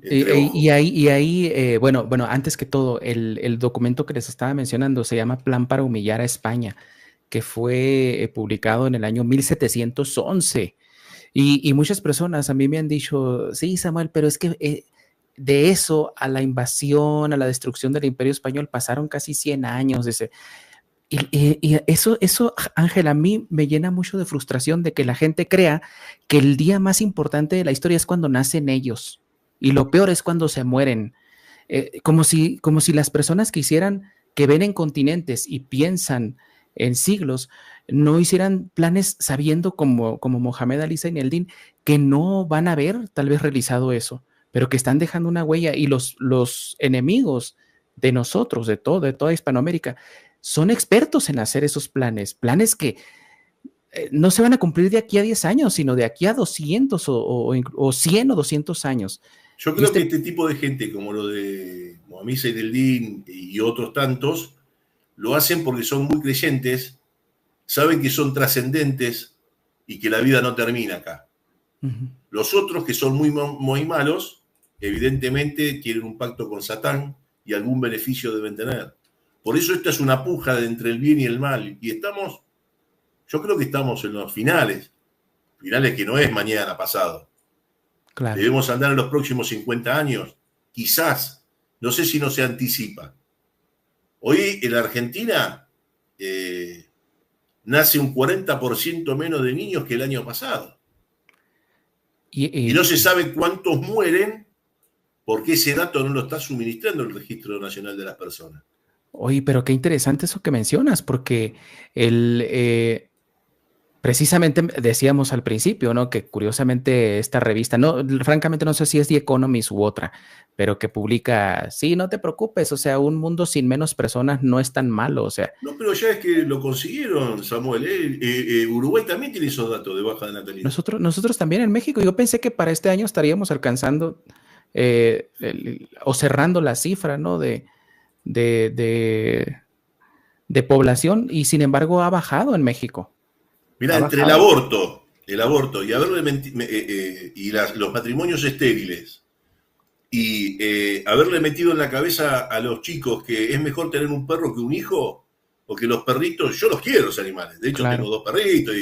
Y ahí bueno, antes que todo, el documento que les estaba mencionando se llama Plan para humillar a España, que fue publicado en el año 1711. Y muchas personas a mí me han dicho, sí, Samuel, pero es que de eso a la invasión, a la destrucción del Imperio Español pasaron casi 100 años. Y eso, Ángel, a mí me llena mucho de frustración de que la gente crea que el día más importante de la historia es cuando nacen ellos. Y lo peor es cuando se mueren. Como si las personas que ven en continentes y piensan en siglos, no hicieran planes sabiendo como Mohamed Ali Zaineldin, que no van a haber tal vez realizado eso, pero que están dejando una huella. Y los enemigos de nosotros, de toda Hispanoamérica, son expertos en hacer esos planes que no se van a cumplir de aquí a 10 años, sino de aquí a 200 o 100 o 200 años. Yo creo que este tipo de gente, como lo de Mohamed Zaineldin y otros tantos, lo hacen porque son muy creyentes, saben que son trascendentes y que la vida no termina acá. Uh-huh. Los otros, que son muy malos, evidentemente quieren un pacto con Satán y algún beneficio deben tener. Por eso esta es una puja entre el bien y el mal. Y yo creo que estamos en los finales que no es mañana, pasado. Claro. Debemos andar en los próximos 50 años, quizás, no sé si no se anticipa. Hoy en la Argentina nace un 40% menos de niños que el año pasado. Y no se sabe cuántos mueren porque ese dato no lo está suministrando el Registro Nacional de las Personas. Oye, pero qué interesante eso que mencionas, porque precisamente decíamos al principio, ¿no? Que curiosamente esta revista, francamente no sé si es The Economist u otra, pero que publica, sí, no te preocupes, o sea, un mundo sin menos personas no es tan malo, o sea. No, pero ya es que lo consiguieron, Samuel, Uruguay también tiene esos datos de baja de natalidad. Nosotros también en México. Yo pensé que para este año estaríamos alcanzando o cerrando la cifra, ¿no? De población, y sin embargo ha bajado en México. Mira, entre el aborto y los matrimonios estériles y haberle metido en la cabeza a los chicos que es mejor tener un perro que un hijo, porque los perritos, yo los quiero, los animales, de hecho claro. Tengo 2 perritos,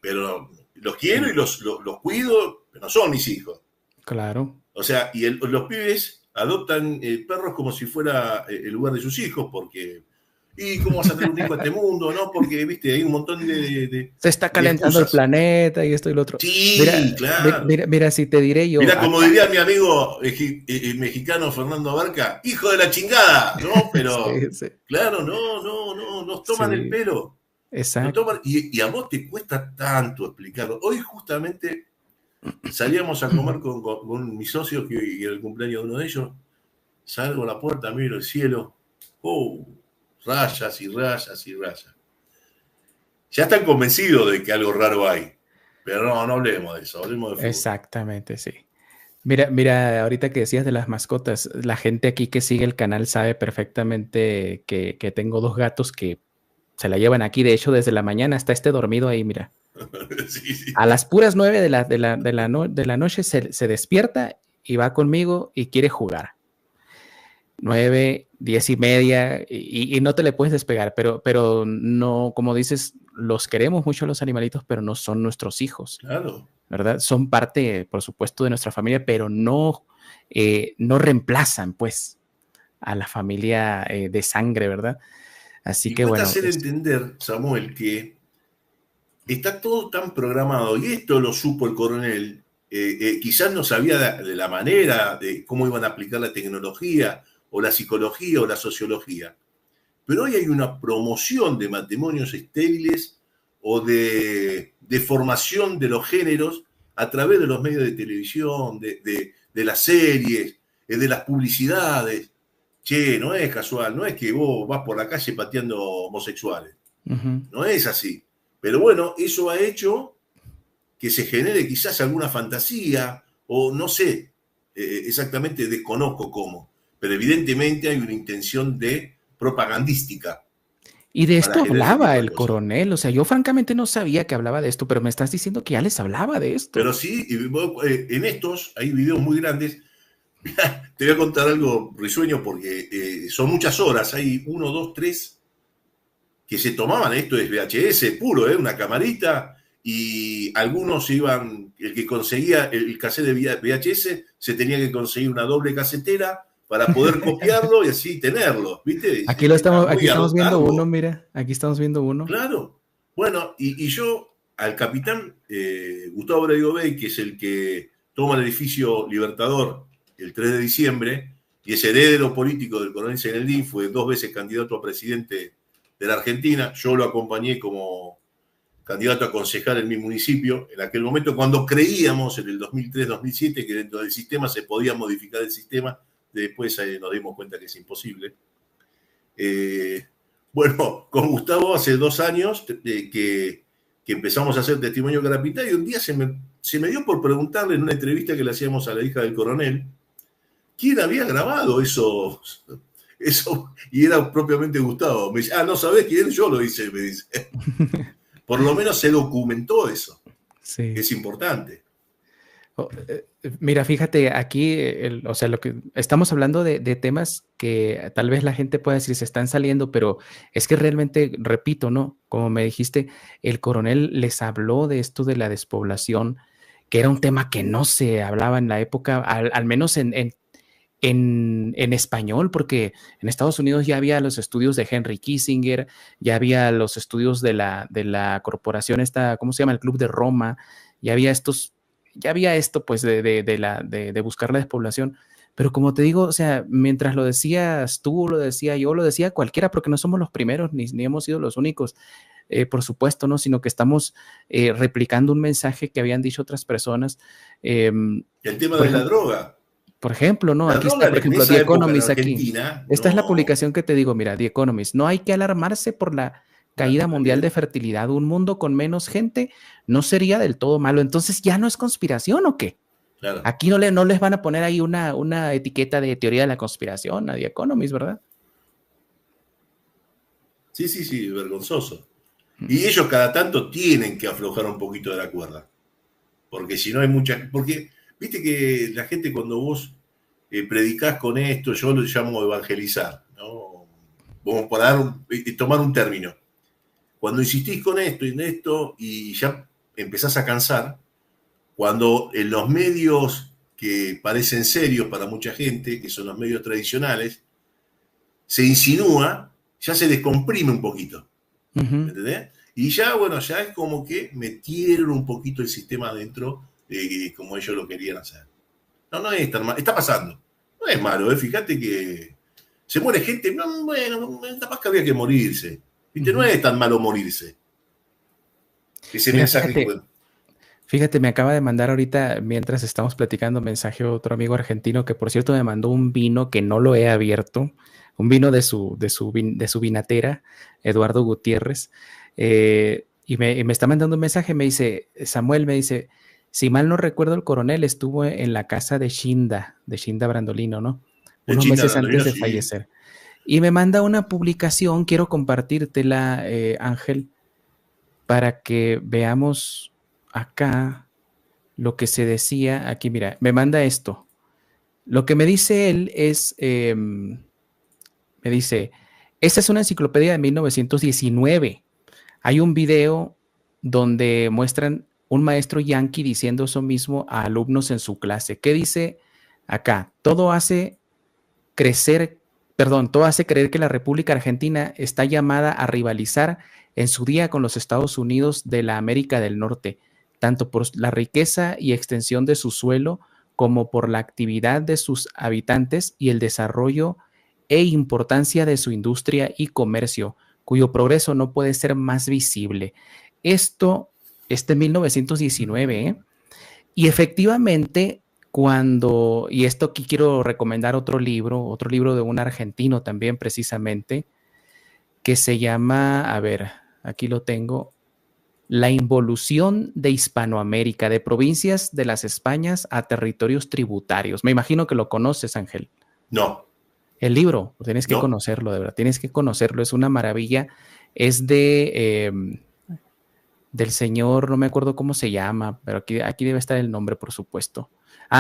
pero los quiero y los cuido, pero no son mis hijos. Claro. O sea, y los pibes adoptan perros como si fuera el lugar de sus hijos, porque ¿y cómo vas a tener un hijo a este mundo? ¿No? Porque, viste, hay un montón de se está calentando el planeta y esto y lo otro. Sí, claro. Mira, si te diré yo. Mira, como diría mi amigo mexicano Fernando Abarca, hijo de la chingada, ¿no? Pero, sí. Claro, no, nos toman el pelo. Exacto. Y a vos te cuesta tanto explicarlo. Hoy justamente salíamos a comer con mis socios, que era el cumpleaños de uno de ellos. Salgo a la puerta, miro el cielo. Rayas y rayas y rayas. Ya están convencidos de que algo raro hay. Pero no hablemos de eso, hablemos de fútbol. Exactamente, sí. Mira, ahorita que decías de las mascotas, la gente aquí que sigue el canal sabe perfectamente que tengo 2 gatos que se la llevan aquí. De hecho, desde la mañana está dormido ahí, mira. Sí. A las puras 9 de la noche se despierta y va conmigo y quiere jugar. 9, 10 y media, y no te le puedes despegar, pero no, como dices, los queremos mucho a los animalitos, pero no son nuestros hijos. Claro. ¿Verdad? Son parte, por supuesto, de nuestra familia, pero no reemplazan, pues, a la familia de sangre, ¿verdad? Así que bueno. Hacer entender, Samuel, que está todo tan programado, y esto lo supo el coronel, quizás no sabía de la manera de cómo iban a aplicar la tecnología, o la psicología, o la sociología. Pero hoy hay una promoción de matrimonios estériles o de formación de los géneros a través de los medios de televisión, de las series, de las publicidades. Che, no es casual, no es que vos vas por la calle pateando homosexuales. Uh-huh. No es así. Pero bueno, eso ha hecho que se genere quizás alguna fantasía, o no sé, exactamente desconozco cómo. Pero evidentemente hay una intención propagandística. Y de esto hablaba el coronel, o sea, yo francamente no sabía que hablaba de esto, pero me estás diciendo que ya les hablaba de esto. Pero sí, en estos hay videos muy grandes Te voy a contar algo risueño porque son muchas horas. Hay 1, 2, 3 que se tomaban. Esto es VHS puro, una camarita. Y algunos iban, el que conseguía el cassette de VHS se tenía que conseguir una doble casetera para poder copiarlo y así tenerlo, ¿viste? Aquí estamos viendo uno, mira, aquí estamos viendo uno. Claro. Bueno, y yo al capitán Gustavo Bray, que es el que toma el edificio Libertador el 3 de diciembre, y es heredero político del coronel Zaineldin, fue 2 veces candidato a presidente de la Argentina. Yo lo acompañé como candidato a concejal en mi municipio, en aquel momento cuando creíamos en el 2003-2007 que dentro del sistema se podía modificar el sistema. Después nos dimos cuenta que es imposible. Bueno, con Gustavo hace 2 años que empezamos a hacer testimonio capitán, y un día se me dio por preguntarle en una entrevista que le hacíamos a la hija del coronel quién había grabado eso, y era propiamente Gustavo. Me dice, ¿no sabés quién? Yo lo hice, me dice. Por lo menos se documentó eso. Sí. Es importante. Mira, fíjate, aquí, o sea, lo que estamos hablando de temas que tal vez la gente pueda decir se están saliendo, pero es que realmente, repito, ¿no? Como me dijiste, el coronel les habló de esto de la despoblación, que era un tema que no se hablaba en la época, al menos en español, porque en Estados Unidos ya había los estudios de Henry Kissinger, ya había los estudios de la corporación esta, ¿cómo se llama? El Club de Roma, ya había esto pues de buscar la despoblación, pero como te digo, o sea, mientras lo decías tú, lo decía yo, lo decía cualquiera, porque no somos los primeros, ni hemos sido los únicos, por supuesto, ¿no? Sino que estamos replicando un mensaje que habían dicho otras personas. El tema de la droga. Por ejemplo, ¿no? Aquí está, por ejemplo, The Economist aquí. Esta es la publicación que te digo, mira, The Economist. No hay que alarmarse por la caída mundial de fertilidad. Un mundo con menos gente no sería del todo malo. Entonces, ¿ya no es conspiración o qué? Claro. Aquí no les van a poner ahí una etiqueta de teoría de la conspiración a The Economist, ¿verdad? Sí, vergonzoso. Y ellos cada tanto tienen que aflojar un poquito de la cuerda. Porque si no hay mucha... Porque viste que la gente cuando vos predicás con esto, yo lo llamo evangelizar, ¿no? Vamos para tomar un término. Cuando insistís con esto y en esto y ya empezás a cansar, cuando en los medios que parecen serios para mucha gente, que son los medios tradicionales, se insinúa, ya se descomprime un poquito. ¿Me entendés? Y ya, bueno, ya es como que metieron un poquito el sistema adentro como ellos lo querían hacer. No es tan malo. Está pasando. No es malo, fíjate que se muere gente. No, bueno, capaz que había que morirse. ¿Viste? No es tan malo morirse. Ese mensaje. Fíjate, me acaba de mandar ahorita, mientras estamos platicando, mensaje a otro amigo argentino que, por cierto, me mandó un vino que no lo he abierto. Un vino de su vinatera, Eduardo Gutiérrez. Y me está mandando un mensaje. Me dice, Samuel, me dice, si mal no recuerdo, el coronel estuvo en la casa de Shinda Brandolino, ¿no? Unos meses antes de fallecer. Y me manda una publicación, quiero compartírtela, Ángel, para que veamos acá lo que se decía. Aquí, mira, me manda esto. Lo que me dice él es, me dice, esta es una enciclopedia de 1919. Hay un video donde muestran un maestro yanqui diciendo eso mismo a alumnos en su clase. ¿Qué dice acá? Todo hace creer que la República Argentina está llamada a rivalizar en su día con los Estados Unidos de la América del Norte, tanto por la riqueza y extensión de su suelo como por la actividad de sus habitantes y el desarrollo e importancia de su industria y comercio, cuyo progreso no puede ser más visible. Esto es de 1919, y efectivamente y esto aquí quiero recomendar otro libro de un argentino también precisamente, que se llama, a ver, aquí lo tengo, La involución de Hispanoamérica, de provincias de las Españas a territorios tributarios. Me imagino que lo conoces, Ángel. No. El libro, tienes que conocerlo, de verdad, tienes que conocerlo, es una maravilla. Es de del señor, no me acuerdo cómo se llama, pero aquí debe estar el nombre, por supuesto.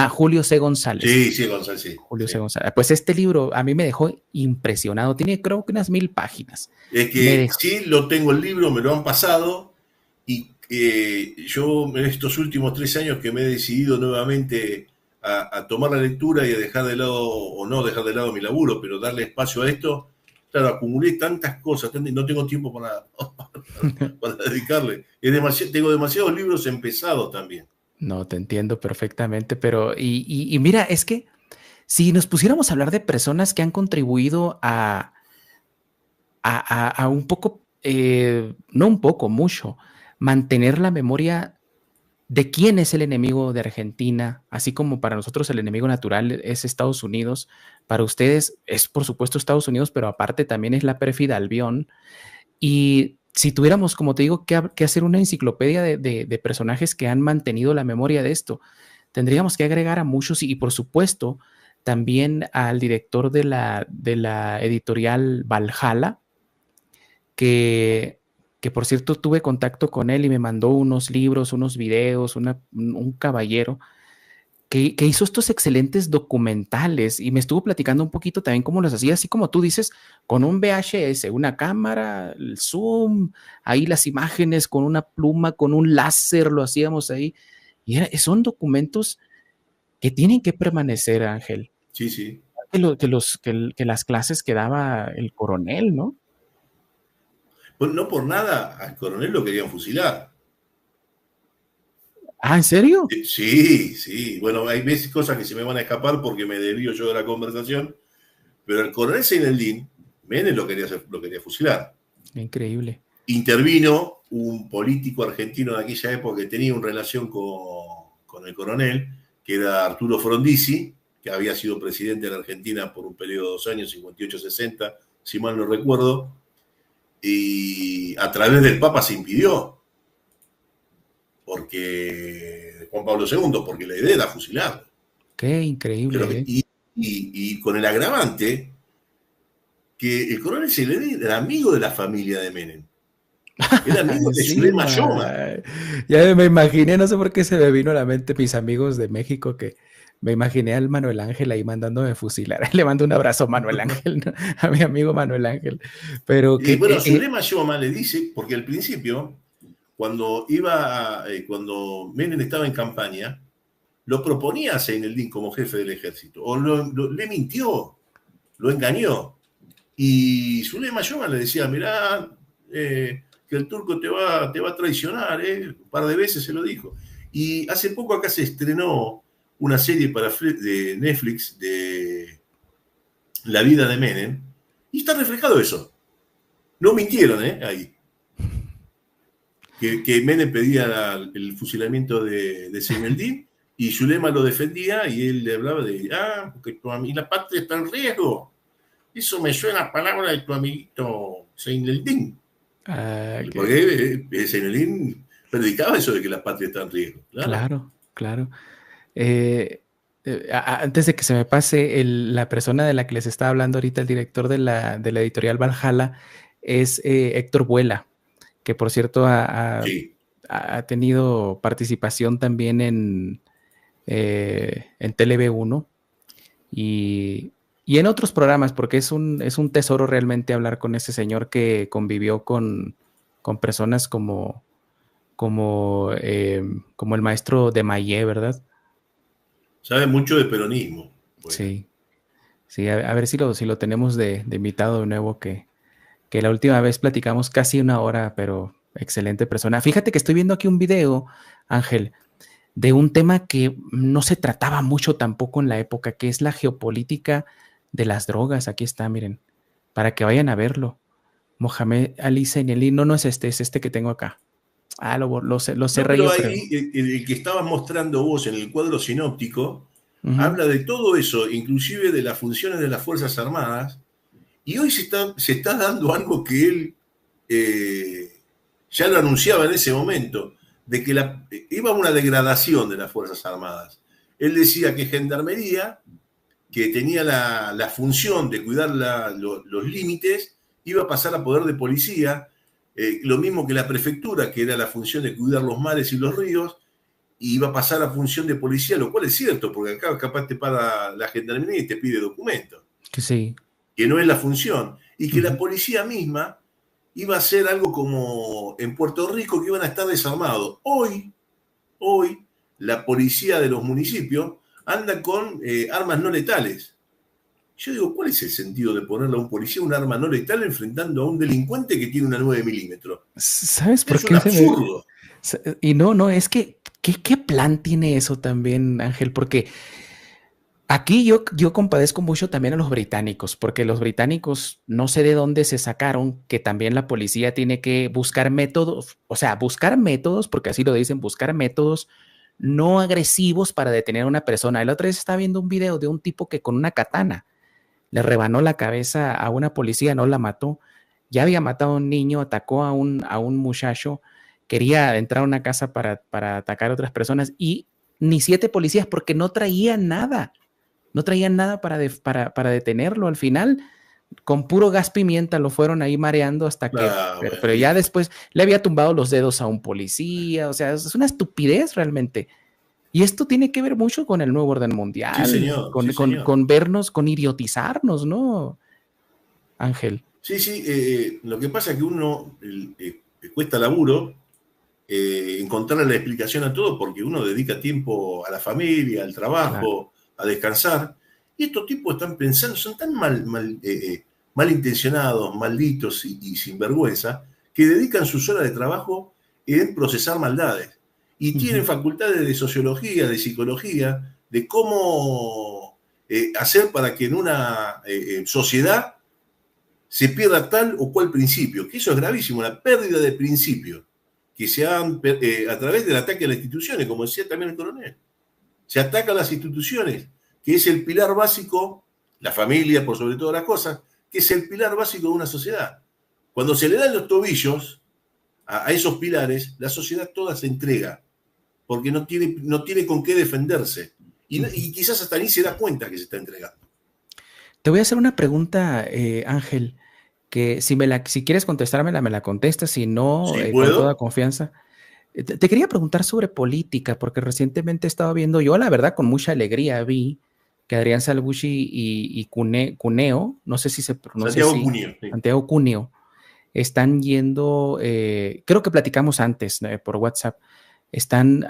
Julio C. González. Sí, González, sí. Julio C. González. Pues este libro a mí me dejó impresionado. Tiene creo que unas 1000 páginas. Es que sí, lo tengo el libro, me lo han pasado y yo en estos últimos 3 años que me he decidido nuevamente a tomar la lectura y a dejar de lado, o no dejar de lado mi laburo, pero darle espacio a esto, claro, acumulé tantas cosas, no tengo tiempo para dedicarle. Tengo demasiados libros empezados también. No, te entiendo perfectamente, pero y mira, es que si nos pusiéramos a hablar de personas que han contribuido a un poco, no un poco, mucho, mantener la memoria de quién es el enemigo de Argentina, así como para nosotros el enemigo natural es Estados Unidos, para ustedes es por supuesto Estados Unidos, pero aparte también es la pérfida Albión. Y si tuviéramos, como te digo, que hacer una enciclopedia de personajes que han mantenido la memoria de esto, tendríamos que agregar a muchos y por supuesto también al director de la editorial Valhalla, que por cierto tuve contacto con él y me mandó unos libros, unos videos, un caballero que hizo estos excelentes documentales y me estuvo platicando un poquito también cómo los hacía, así como tú dices, con un VHS, una cámara, el zoom, ahí las imágenes con una pluma, con un láser, lo hacíamos ahí. Y son documentos que tienen que permanecer, Ángel. Sí, sí. Que las clases que daba el coronel, ¿no? Pues no por nada al coronel lo querían fusilar. ¿En serio? Sí, sí. Bueno, hay veces cosas que se me van a escapar porque me desvío yo de la conversación, pero el coronel Zaineldin, Menem lo quería fusilar. Increíble. Intervino un político argentino de aquella época que tenía una relación con el coronel, que era Arturo Frondizi, que había sido presidente de la Argentina por un periodo de 2 años, 58-60, si mal no recuerdo, y a través del Papa se impidió, porque Juan Pablo II, porque la idea era fusilarlo. Qué increíble. Y con el agravante que el coronel Zaineldin era amigo de la familia de Menem. Era amigo de Zulema Yoma. Ya me imaginé, no sé por qué se me vino a la mente mis amigos de México, que me imaginé al Manuel Ángel ahí mandándome fusilar. Le mando un abrazo a Manuel Ángel, ¿no? A mi amigo Manuel Ángel. Pero que, bueno, Zulema Yoma le dice, porque al principio, cuando Menem estaba en campaña, lo proponía a Zaineldin como jefe del ejército, o le mintió, lo engañó. Y Zulema Yoma le decía, mirá, que el turco te va a traicionar, un par de veces se lo dijo. Y hace poco acá se estrenó una serie de Netflix de la vida de Menem, y está reflejado eso. No mintieron, ahí. Que Menem pedía el fusilamiento de Zaineldin, y Zulema lo defendía, y él le hablaba de, porque la patria está en riesgo. Eso me suena a palabra de tu amiguito Zaineldin. Porque Zaineldin predicaba eso de que la patria está en riesgo. Claro. Antes de que se me pase, la persona de la que les estaba hablando ahorita, el director de la editorial Valhalla, es Héctor Vuela, que por cierto ha tenido participación también en TeleV1 y en otros programas, porque es un tesoro realmente hablar con ese señor que convivió con personas como el maestro de Mayé, ¿verdad? Sabe mucho de peronismo. Bueno. Sí, a ver si lo tenemos de invitado de nuevo, que la última vez platicamos casi 1 hora, pero excelente persona. Fíjate que estoy viendo aquí un video, Ángel, de un tema que no se trataba mucho tampoco en la época, que es la geopolítica de las drogas. Aquí está, miren, para que vayan a verlo. Mohamed Ali Zaineldin, no es es este que tengo acá. Lo cerré yo, creo. El que estabas mostrando vos en el cuadro sinóptico, habla de todo eso, inclusive de las funciones de las Fuerzas Armadas, y hoy se está dando algo que él ya lo anunciaba en ese momento, de que iba a una degradación de las Fuerzas Armadas. Él decía que Gendarmería, que tenía la función de cuidar los límites, iba a pasar a poder de policía. Lo mismo que la prefectura, que era la función de cuidar los mares y los ríos, y iba a pasar a función de policía, lo cual es cierto, porque acá capaz te para la gendarmería y te pide documentos. Que sí. Que no es la función. Y que la policía misma iba a ser algo como en Puerto Rico, que iban a estar desarmados. Hoy, la policía de los municipios anda con armas no letales. Yo digo, ¿cuál es el sentido de ponerle a un policía un arma no letal enfrentando a un delincuente que tiene una 9 milímetros? ¿Sabes por qué? Es un absurdo. Y no, es que, ¿qué plan tiene eso también, Ángel? Porque aquí yo compadezco mucho también a los británicos, porque los británicos no sé de dónde se sacaron que también la policía tiene que buscar métodos, porque así lo dicen, buscar métodos no agresivos para detener a una persona. La otra vez estaba viendo un video de un tipo que con una katana le rebanó la cabeza a una policía, no la mató. Ya había matado a un niño, atacó a un muchacho, quería entrar a una casa para atacar a otras personas y ni 7 policías porque no traían nada. No traían nada para detenerlo. Al final, con puro gas pimienta lo fueron ahí mareando hasta que... Pero ya después le había tumbado los dedos a un policía. O sea, es una estupidez realmente. Y esto tiene que ver mucho con el nuevo orden mundial. Sí, señor. Con vernos, con idiotizarnos, ¿no, Ángel? Sí. Lo que pasa es que uno cuesta laburo encontrarle la explicación a todo porque uno dedica tiempo a la familia, al trabajo, a descansar. Y estos tipos están pensando, son tan malintencionados, malditos y sinvergüenza, que dedican sus horas de trabajo en procesar maldades. Y tienen facultades de sociología, de psicología, de cómo hacer para que en una sociedad se pierda tal o cual principio, que eso es gravísimo, la pérdida de principios, que se han a través del ataque a las instituciones, como decía también el coronel. Se ataca a las instituciones, que es el pilar básico, la familia por sobre todas las cosas, que es el pilar básico de una sociedad. Cuando se le dan los tobillos a esos pilares, la sociedad toda se entrega, porque no tiene con qué defenderse. Y quizás hasta ni se da cuenta que se está entregando. Te voy a hacer una pregunta, Ángel, que si quieres contestármela, me la contestas, si no, ¿Sí, con toda confianza. Te quería preguntar sobre política, porque recientemente he estado viendo, yo la verdad con mucha alegría vi que Adrián Salvucci y Cuneo, no sé si se pronuncia así, Santiago Cuneo, están yendo, creo que platicamos antes por WhatsApp, están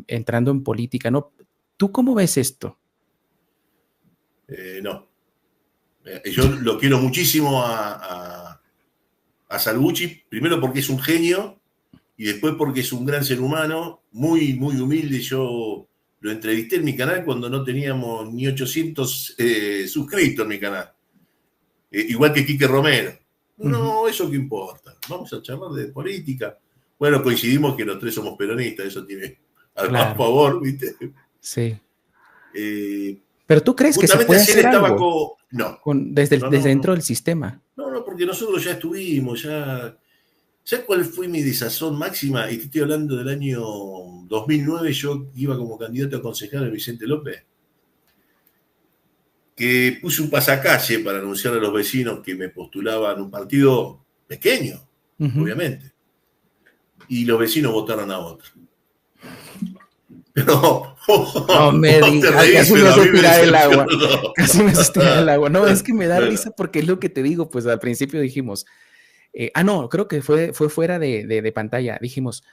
entrando en política, ¿no? ¿Tú cómo ves esto? No. Yo lo quiero muchísimo a Salvucci, primero porque es un genio y después porque es un gran ser humano, muy, muy humilde. Yo lo entrevisté en mi canal cuando no teníamos ni 800 suscritos en mi canal. Igual que Quique Romero. No, eso qué importa. Vamos a charlar de política. Bueno, coincidimos que los tres somos peronistas, eso tiene algo a favor, ¿viste? Sí. Pero tú crees que se puede hacer algo desde dentro del sistema. No, porque nosotros ya estuvimos, ¿sabes cuál fue mi desazón máxima? Y te estoy hablando del año 2009, yo iba como candidato a concejal de Vicente López, que puse un pasacalle para anunciar a los vecinos que me postulaban un partido pequeño, obviamente. Y los vecinos votaron a otro. Pero, no me digas, casi me hace tirar el agua. Casi me hace tirar el agua. No, es que me da risa porque es lo que te digo, pues al principio dijimos, no, creo que fue fuera de pantalla, dijimos,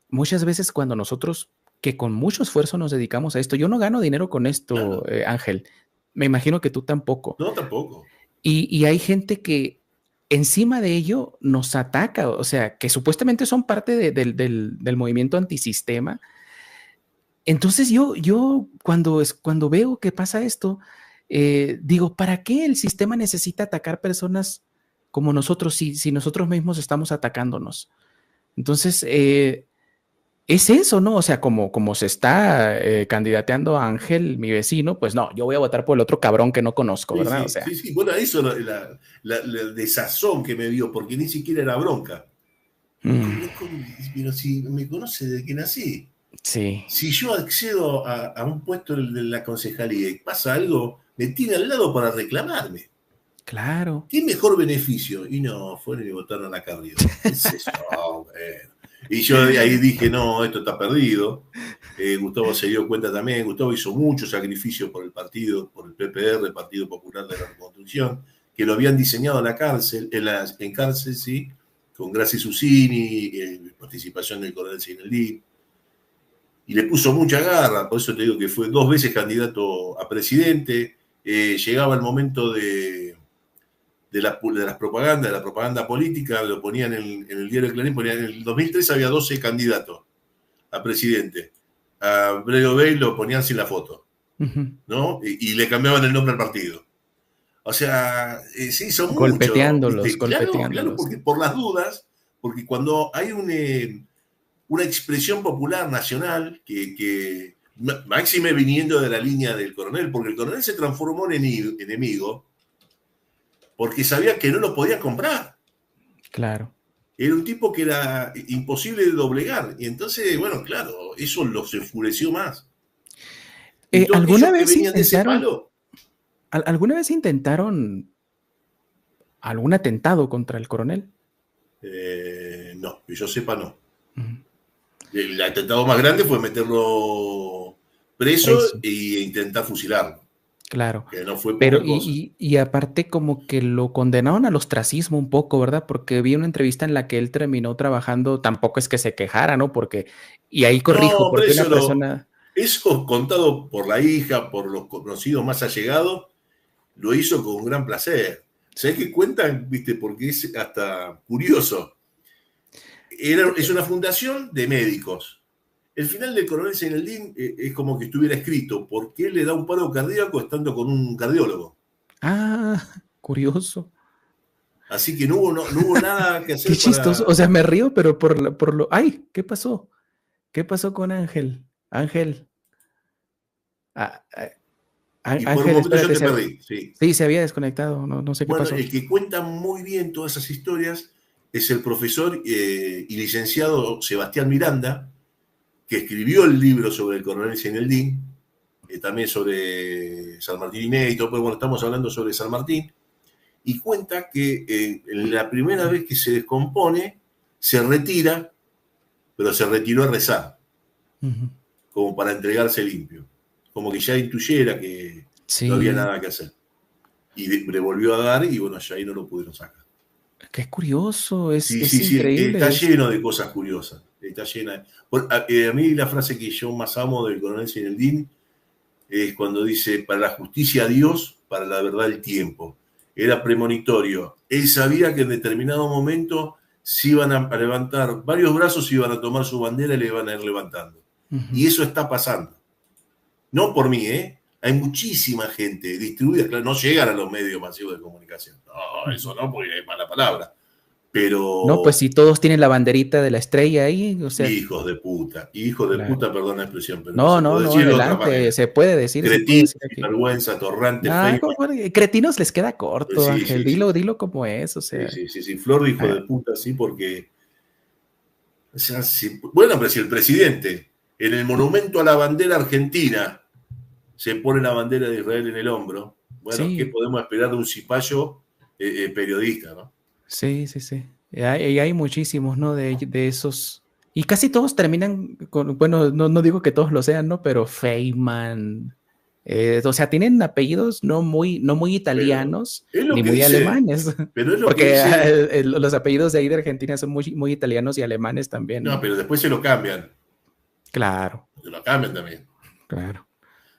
muchas veces cuando nosotros, que con mucho esfuerzo nos dedicamos a esto, yo no gano dinero con esto, Ángel, me imagino que tú tampoco. No, tampoco. Y hay gente que encima de ello nos ataca, o sea, que supuestamente son parte del movimiento antisistema. Entonces yo cuando veo que pasa esto, digo, ¿para qué el sistema necesita atacar personas como nosotros si nosotros mismos estamos atacándonos? Entonces, es eso, ¿no? O sea, como se está candidateando a Ángel, mi vecino, pues no, yo voy a votar por el otro cabrón que no conozco, ¿verdad? Sí, o sea. Sí, bueno, eso la desazón que me dio, porque ni siquiera era bronca. Pero si me conoce desde que nací. Sí. Si yo accedo a un puesto de la concejalía y pasa algo, me tiene al lado para reclamarme. Claro. ¿Qué mejor beneficio? Y no, fueron y votaron a Carrió. ¿Qué es eso? Bueno. Y yo ahí dije, no, esto está perdido. Gustavo se dio cuenta también. Gustavo hizo mucho sacrificio por el partido, por el PPR, el Partido Popular de la Reconstrucción, que lo habían diseñado en la cárcel, en cárcel, sí, con Gracie Susini, participación del coronel Seineldín. Y le puso mucha garra, por eso te digo que fue 2 veces candidato a presidente. Llegaba el momento de la propaganda política, lo ponían en el diario Clarín, en el 2003 había 12 candidatos a presidente. A Brego Bay lo ponían sin la foto, ¿no? Y le cambiaban el nombre al partido. O sea, sí, son muchos. Golpeteándolos. Claro, porque por las dudas, porque cuando hay una expresión popular nacional que máxime viniendo de la línea del coronel, porque el coronel se transformó en enemigo porque sabía que no lo podía comprar. Claro. Era un tipo que era imposible de doblegar. Y entonces, bueno, claro, eso los enfureció más. ¿Alguna vez intentaron algún atentado contra el coronel? No, que yo sepa, no. El atentado más grande fue meterlo preso e intentar fusilarlo. Claro. Que no fue pero y aparte como que lo condenaron al ostracismo un poco, ¿verdad? Porque vi una entrevista en la que él terminó trabajando, tampoco es que se quejara, ¿no? Porque, y ahí corrijo, porque una persona... Eso contado por la hija, por los conocidos más allegados, lo hizo con gran placer. ¿Sabés qué cuentan? ¿Viste? Porque es hasta curioso. Es una fundación de médicos. El final del coronel Seineldín es como que estuviera escrito, porque él le da un paro cardíaco estando con un cardiólogo. Ah, curioso. Así que no hubo nada que hacer. Qué chistoso. O sea, me río, pero por lo... ¡Ay! ¿Qué pasó? ¿Qué pasó con Ángel? Ángel. Y por un momento yo te perdí. Sí, se había desconectado. No sé qué pasó. El que cuenta muy bien todas esas historias es el profesor y licenciado Sebastián Miranda, que escribió el libro sobre el coronel Seineldín, también sobre San Martín inédito, pero bueno, estamos hablando sobre San Martín, y cuenta que la primera vez que se descompone, se retira, pero se retiró a rezar, como para entregarse limpio, como que ya intuyera que no había nada que hacer. Y le volvió a dar, y bueno, ya ahí no lo pudieron sacar. Qué curioso, es increíble. Está lleno de cosas curiosas. Está llena. A mí la frase que yo más amo del coronel Seineldín es cuando dice: para la justicia Dios, para la verdad el tiempo. Era premonitorio. Él sabía que en determinado momento se iban a levantar varios brazos, iban a tomar su bandera y le iban a ir levantando. Y eso está pasando. No por mí, Hay muchísima gente distribuida, claro, no llegan a los medios masivos de comunicación. No, eso no, porque es mala palabra. Pero... No, pues si todos tienen la banderita de la estrella ahí, o sea... Hijos de puta, puta, perdón la expresión, pero no, adelante, se puede decir. Cretinos, vergüenza, torrante, cretinos les queda corto, Ángel, dilo como es, o sea... Sí, Flor de hijo de puta, sí, porque... O sea, bueno, pero si el presidente en el monumento a la bandera argentina se pone la bandera de Israel en el hombro, bueno, ¿qué podemos esperar de un cipayo periodista, no? Sí. Y hay muchísimos, ¿no? De esos. Y casi todos terminan con, bueno, no digo que todos lo sean, ¿no? Pero Feynman. O sea, tienen apellidos no muy italianos ni muy alemanes. Pero es lo porque que dice... los apellidos de ahí de Argentina son muy italianos y alemanes también. No, pero después se lo cambian. Claro. Se lo cambian también. Claro.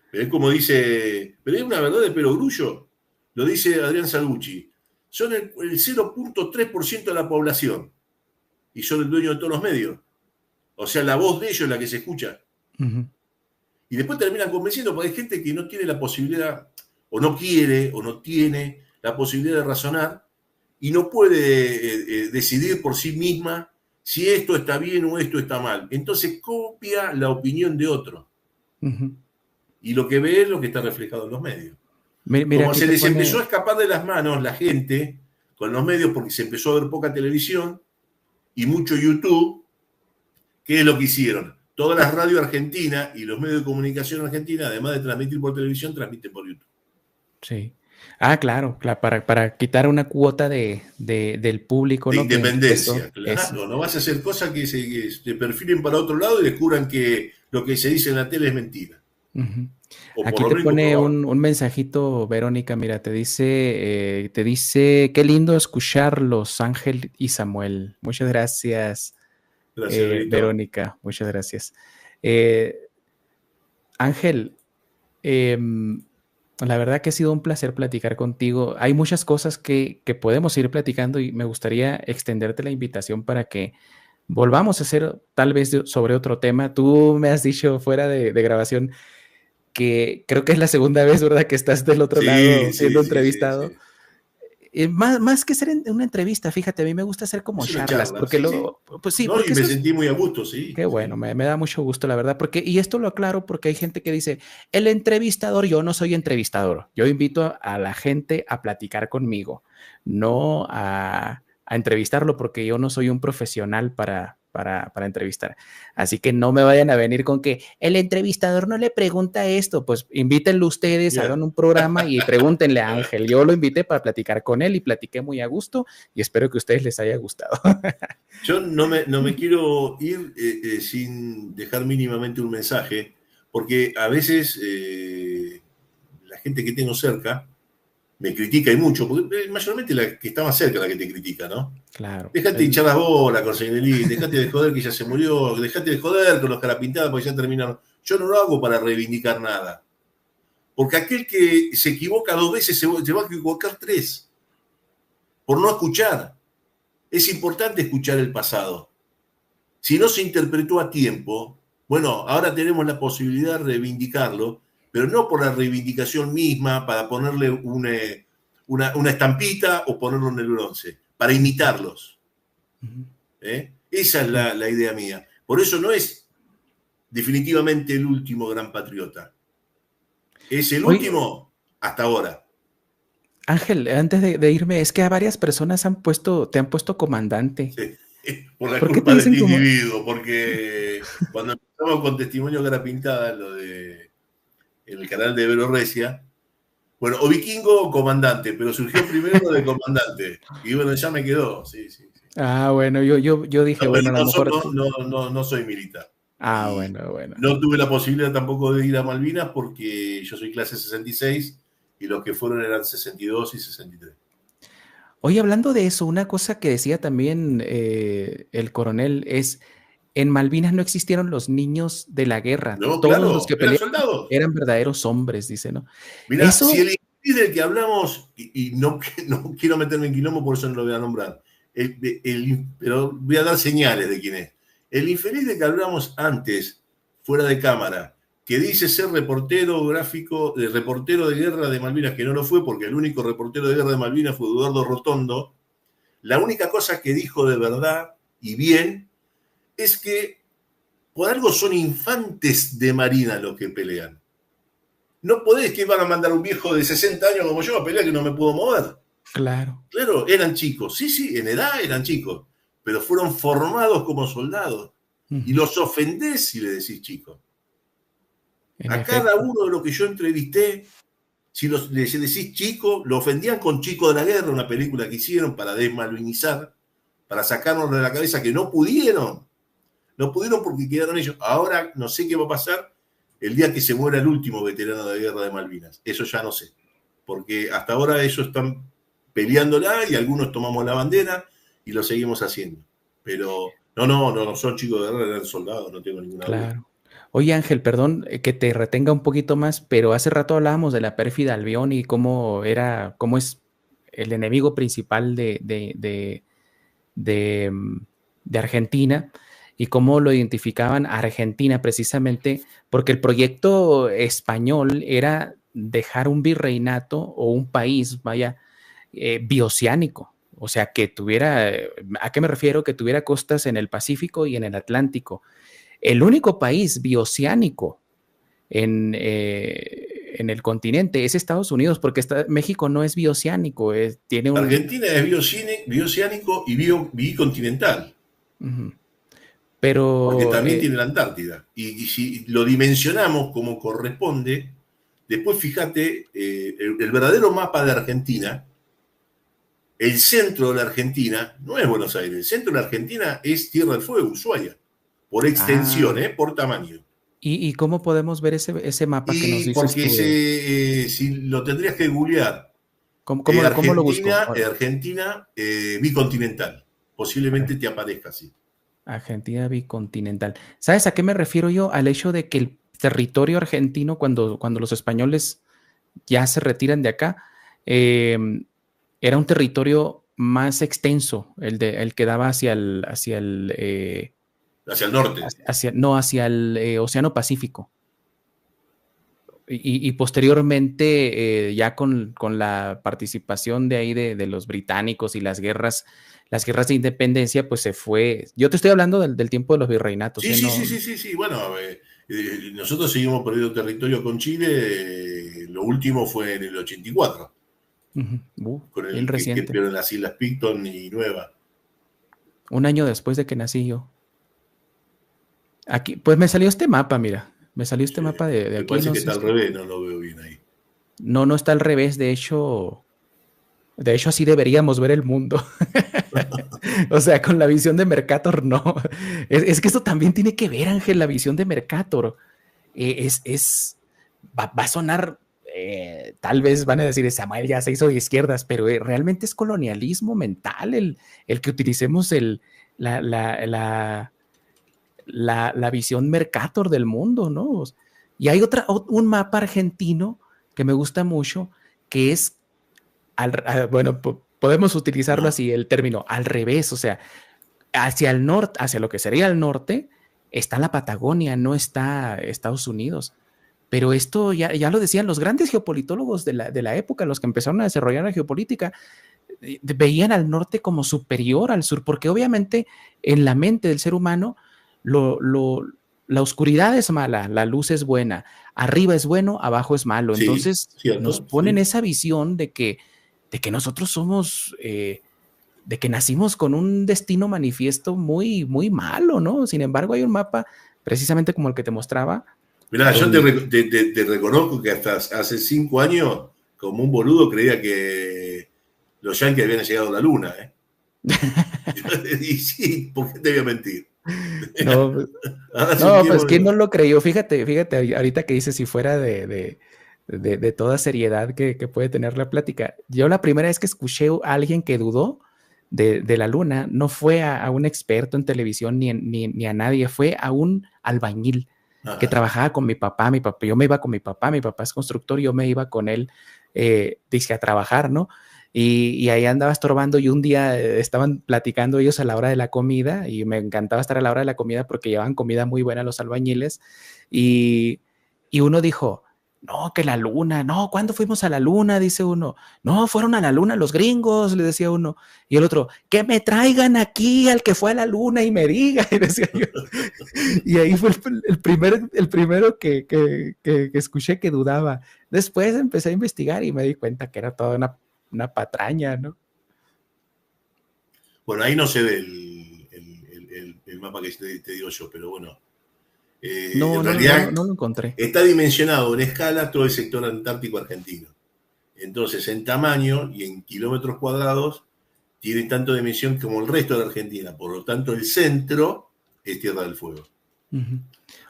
Pero es como dice, pero es una verdad de perogrullo. Lo dice Adrián Salgucci. Son el 0.3% de la población y son el dueño de todos los medios. O sea, la voz de ellos es la que se escucha. Y después terminan convenciendo porque hay gente que no tiene la posibilidad, o no quiere, o no tiene la posibilidad de razonar y no puede decidir por sí misma si esto está bien o esto está mal. Entonces copia la opinión de otro. Y lo que ve es lo que está reflejado en los medios. Mira, como se les empezó a escapar de las manos la gente con los medios porque se empezó a ver poca televisión y mucho YouTube, ¿qué es lo que hicieron? Todas las radios argentinas y los medios de comunicación argentina, además de transmitir por televisión, transmiten por YouTube. Sí. Claro, para quitar una cuota del público, De ¿no? Que independencia, eso. claro. No vas a hacer cosas que se perfilen para otro lado y descubran que lo que se dice en la tele es mentira. Ujú. O por Aquí lo te menos pone comprobar. un mensajito, Verónica, mira, te dice, qué lindo escucharlos, Ángel y Samuel. Muchas gracias, Gracias, Benito. Verónica, muchas gracias. Eh, Ángel, la verdad que ha sido un placer platicar contigo. Hay muchas cosas que podemos ir platicando y me gustaría extenderte la invitación para que volvamos a hacer tal vez sobre otro tema. Tú me has dicho fuera de grabación que creo que es la segunda vez, ¿verdad?, que estás del otro lado Sí, siendo sí, sí, sí, entrevistado. sí. Más que ser una entrevista, fíjate, a mí me gusta hacer como Es una charlas, charla, porque sí, sí. pues sí, No, y porque me eso es, sentí muy a gusto, sí, qué bueno, sí. me da mucho gusto, la verdad, porque, y esto lo aclaro porque hay gente que dice, el entrevistador, yo no soy entrevistador, yo invito a la gente a platicar conmigo, no a entrevistarlo, porque yo no soy un profesional para entrevistar. Así que no me vayan a venir con que el entrevistador no le pregunta esto, pues invítenlo ustedes, Bien. hagan un programa y pregúntenle a Ángel. Yo lo invité para platicar con él y platiqué muy a gusto y espero que a ustedes les haya gustado. Yo no me quiero ir sin dejar mínimamente un mensaje, porque a veces la gente que tengo cerca me critica y mucho, porque mayormente la que está más cerca la que te critica, ¿no? Claro. Dejate de hinchar las bolas con Señelín, dejate de joder que ya se murió, dejate de joder con los carapintadas porque ya terminaron. Yo no lo hago para reivindicar nada, porque aquel que se equivoca 2 veces se va a equivocar 3, por no escuchar. Es importante escuchar el pasado. Si no se interpretó a tiempo, bueno, ahora tenemos la posibilidad de reivindicarlo, pero no por la reivindicación misma, para ponerle una estampita o ponerlo en el bronce, para imitarlos. Esa es Sí. la idea mía. Por eso no es definitivamente el último gran patriota. Es el Oye, último hasta ahora. Ángel, antes de irme, es que a varias personas te han puesto comandante. Sí. Por la ¿Por qué te culpa de dicen este como? individuo, porque cuando empezamos con Testimonio Cara Pintada, lo de en el canal de Vero Recia, bueno, o vikingo o comandante, pero surgió primero lo de comandante. Y bueno, ya me quedó, sí, sí, sí. Bueno, yo dije, No, pero bueno, a lo mejor. no soy militar. Y Bueno, bueno. no tuve la posibilidad tampoco de ir a Malvinas porque yo soy clase 66 y los que fueron eran 62 y 63. Oye, hablando de eso, una cosa que decía también el coronel es, en Malvinas no existieron los niños de la guerra, No, todos los claro, que eran pelearon soldados. eran verdaderos hombres, dice, ¿no? Mirá, si Eso, el infeliz del que hablamos, y no, no quiero meterme en quilombo, por eso no lo voy a nombrar, pero voy a dar señales de quién es. El infeliz del que hablamos antes, fuera de cámara, que dice ser reportero gráfico, reportero de guerra de Malvinas, que no lo fue porque el único reportero de guerra de Malvinas fue Eduardo Rotondo, la única cosa que dijo de verdad y bien es que por algo son infantes de marina los que pelean. No podés que iban a mandar a un viejo de 60 años como yo a pelear que no me puedo mover. claro. Claro, eran chicos. Sí, sí, en edad eran chicos. Pero fueron formados como soldados. Y Ujú, los ofendés si le decís chicos. en A cada efecto. uno de los que yo entrevisté, si le decís chico, lo ofendían con Chico de la Guerra, una película que hicieron para desmalvinizar, para sacarnos de la cabeza que no pudieron. No pudieron porque quedaron ellos. Ahora no sé qué va a pasar el día que se muera el último veterano de guerra de Malvinas. Eso ya no sé. Porque hasta ahora ellos están peleándola y algunos tomamos la bandera y lo seguimos haciendo. Pero no son chicos de guerra, eran soldados, no tengo ninguna duda. Claro. Oye, Ángel, perdón que te retenga un poquito más, pero hace rato hablábamos de la pérfida Albión y cómo es el enemigo principal de Argentina y cómo lo identificaban a Argentina precisamente porque el proyecto español era dejar un virreinato o un país, vaya, bioceánico. O sea, que tuviera, ¿a qué me refiero? Que tuviera costas en el Pacífico y en el Atlántico. El único país bioceánico en el continente es Estados Unidos, porque México no es bioceánico, tiene un... Argentina es bioceánico y bicontinental, Uh-huh. porque Pero también tiene la Antártida. Y si lo dimensionamos como corresponde, Después fíjate, el verdadero mapa de Argentina, el centro de la Argentina no es Buenos Aires, el centro de la Argentina es Tierra del Fuego, Ushuaia, por extensión, por tamaño. ¿Y cómo podemos ver ese mapa que nos dices porque tú? si lo tendrías que googlear. ¿Cómo lo busco? Argentina bicontinental. Posiblemente te aparezca así. Argentina bicontinental. ¿Sabes a qué me refiero yo? Al hecho de que el territorio argentino, cuando los españoles ya se retiran de acá, era un territorio más extenso, el que daba hacia el norte. Hacia el Océano Pacífico. Y posteriormente, ya con la participación de ahí de los británicos y las guerras de independencia, pues se fue. Yo te estoy hablando del tiempo de los virreinatos. Sí. Bueno, nosotros seguimos perdiendo territorio con Chile. Lo último fue en el 84. Con el que pierden las Islas Picton y Nueva. Un año después de que nací yo. Aquí, pues me salió este mapa, mira. Me salió este mapa de me aquí. Parece que está al revés, no lo veo bien ahí. No está al revés, de hecho así deberíamos ver el mundo. O sea, con la visión de Mercator, no. Es que esto también tiene que ver, Ángel, la visión de Mercator. Va a sonar, tal vez van a decir, Samuel ya se hizo de izquierdas, pero realmente es colonialismo mental el que utilicemos la visión Mercator del mundo, ¿no? Y hay un mapa argentino que me gusta mucho, que es, bueno, podemos utilizarlo así, el término al revés, o sea, hacia el norte, hacia lo que sería el norte, está la Patagonia, no está Estados Unidos. Pero esto ya lo decían los grandes geopolitólogos de la época, los que empezaron a desarrollar la geopolítica, veían al norte como superior al sur, porque obviamente en la mente del ser humano la oscuridad es mala, la luz es buena, arriba es bueno, abajo es malo. Entonces nos ponen esa visión de que nosotros somos, de que nacimos con un destino manifiesto muy, muy malo, ¿no? Sin embargo, hay un mapa, precisamente como el que te mostraba. Mirá, yo te reconozco que hasta hace 5 años, como un boludo, creía que los yanquis habían llegado a la luna, ¿eh? Y sí, ¿por qué te voy a mentir? No, pues ¿quién no lo creyó? Fíjate, ahorita que dices, si fuera de toda seriedad que puede tener la plática. Yo la primera vez que escuché a alguien que dudó de la luna, no fue a un experto en televisión ni a nadie, fue a un albañil que trabajaba con mi papá. Yo me iba con mi papá es constructor, yo me iba con él, dice, a trabajar, ¿no? Y ahí andaba estorbando, y un día estaban platicando ellos a la hora de la comida, y me encantaba estar a la hora de la comida porque llevaban comida muy buena los albañiles, y uno dijo, no, que la luna, no, ¿cuándo fuimos a la luna? Dice uno, no, fueron a la luna los gringos, le decía uno, y el otro, que me traigan aquí al que fue a la luna y me diga, y decía yo. Y ahí fue el primero que escuché que dudaba. Después empecé a investigar y me di cuenta que era toda una patraña, ¿no? Bueno, ahí no se ve el mapa que te digo yo, pero bueno. En realidad no lo encontré. Está dimensionado en escala todo el sector antártico argentino. Entonces, en tamaño y en kilómetros cuadrados, tiene tanto dimensión como el resto de la Argentina. Por lo tanto, el centro es Tierra del Fuego. Uh-huh.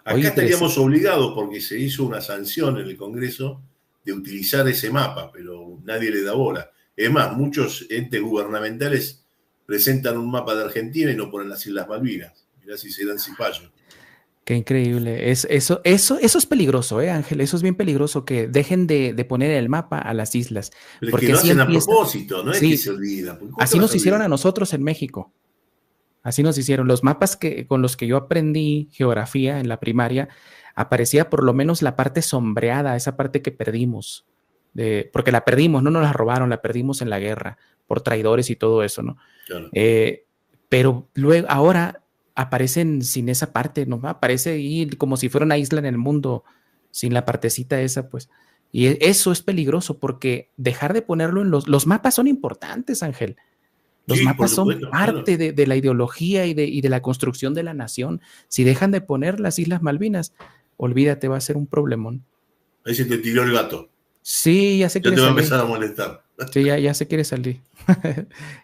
Acá estaríamos obligados, porque se hizo una sanción en el Congreso, de utilizar ese mapa, pero nadie le da bola. Es más, muchos entes gubernamentales presentan un mapa de Argentina y no ponen las Islas Malvinas. Mirá si se dan cipallo. Qué increíble. Eso es peligroso, Ángel. Eso es bien peligroso, que dejen de poner el mapa a las islas. Pero porque es que lo hacen a propósito, no es que se olvida. Así nos hicieron a nosotros en México. Así nos hicieron. Los mapas con los que yo aprendí geografía en la primaria, aparecía por lo menos la parte sombreada, esa parte que perdimos. Porque la perdimos, no nos la robaron, la perdimos en la guerra, por traidores y todo eso, ¿no? Claro. Pero luego, ahora aparecen sin esa parte, ¿no? Aparece ahí como si fuera una isla en el mundo, sin la partecita esa, pues. Y eso es peligroso, porque dejar de ponerlo en los mapas son importantes, Ángel. Los mapas son parte de la ideología y de la construcción de la nación. Si dejan de poner las Islas Malvinas, olvídate, va a ser un problemón. Ahí se te tiró el gato. Sí, ya se Ya quiere te va a salir. empezar a molestar. Sí, ya se quiere salir.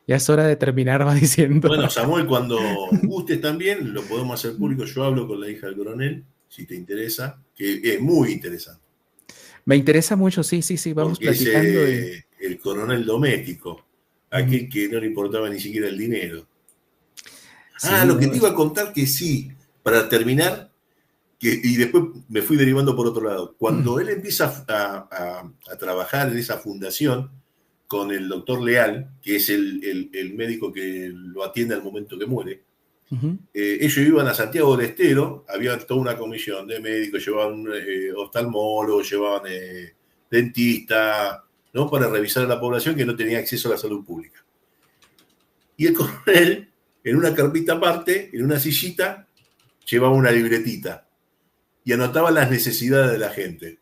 Ya es hora de terminar, va diciendo. Bueno, Samuel, cuando gustes también, lo podemos hacer público. Yo hablo con la hija del coronel, si te interesa, que es muy interesante. Me interesa mucho, sí, vamos Porque es platicando. el coronel doméstico, aquel que no le importaba ni siquiera el dinero. Sí, Lo que ¿no? te iba a contar que sí, para terminar, y después me fui derivando por otro lado. Cuando él empieza a trabajar en esa fundación con el doctor Leal, que es el médico que lo atiende al momento que muere, ellos iban a Santiago del Estero, había toda una comisión de médicos, llevaban oftalmólogos, llevaban dentista, ¿no? Para revisar a la población que no tenía acceso a la salud pública. Y el coronel, en una carpita aparte, en una sillita, llevaba una libretita y anotaba las necesidades de la gente.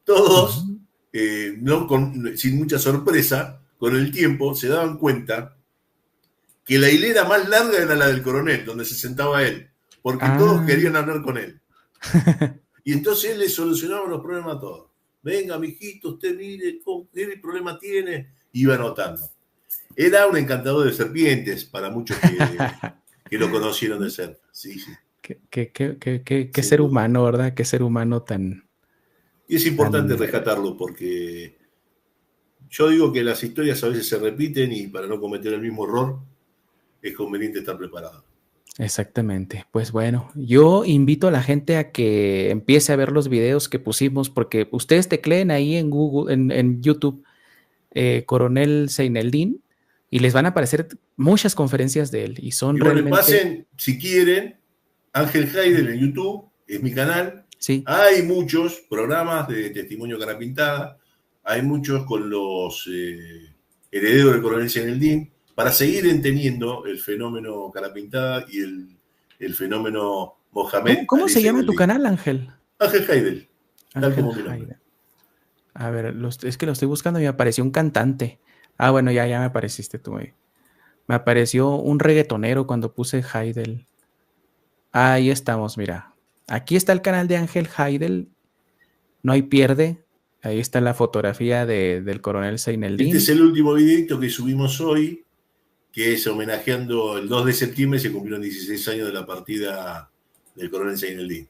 Todos, sin mucha sorpresa, con el tiempo se daban cuenta que la hilera más larga era la del coronel, donde se sentaba él, porque todos querían hablar con él. Y entonces él le solucionaba los problemas a todos. Venga, mijito, usted mire, ¿qué problema tiene? Iba anotando. Era un encantador de serpientes para muchos que lo conocieron de cerca. Sí. Qué ser humano, ¿verdad? Qué ser humano tan... Y es importante rescatarlo porque yo digo que las historias a veces se repiten y para no cometer el mismo error es conveniente estar preparado. Exactamente. Pues bueno, yo invito a la gente a que empiece a ver los videos que pusimos, porque ustedes tecleen ahí en Google, en YouTube, Coronel Seineldín, y les van a aparecer muchas conferencias de él. Y son y bueno, realmente... pasen, si quieren, Ángel Heidel en YouTube, es mi canal. Sí. Hay muchos programas de testimonio cara pintada, hay muchos con los herederos del coronel Seineldín, para seguir entendiendo el fenómeno cara pintada y el fenómeno Mohamed. ¿Cómo se llama tu canal, Ángel? Ángel Heidel. Ángel Heidel. A ver, es que lo estoy buscando y me apareció un cantante. Bueno, ya me apareciste tú ahí. Me apareció un reggaetonero cuando puse Heidel. Ahí estamos, mira. Aquí está el canal de Ángel Heidel. No hay pierde. Ahí está la fotografía del coronel Seineldín. Este es el último videito que subimos hoy, que es homenajeando el 2 de septiembre, se cumplieron 16 años de la partida del coronel Seineldín.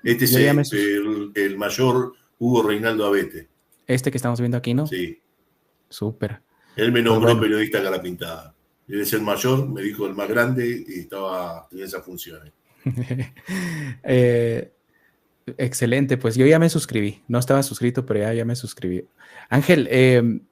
Este es el mayor Hugo Reinaldo Abete. Este que estamos viendo aquí, ¿no? Sí. Súper. Él me nombró periodista cara pintada. Él es el mayor, me dijo el más grande y tenía esas funciones. Excelente, pues yo ya me suscribí. No estaba suscrito, pero ya me suscribí. Ángel,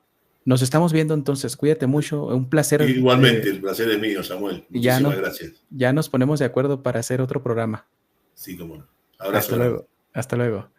nos estamos viendo entonces. Cuídate mucho. Un placer. Igualmente, el placer es mío, Samuel. Muchísimas gracias. Ya nos ponemos de acuerdo para hacer otro programa. Sí, cómo no. Abrazo. Hasta luego. Hasta luego.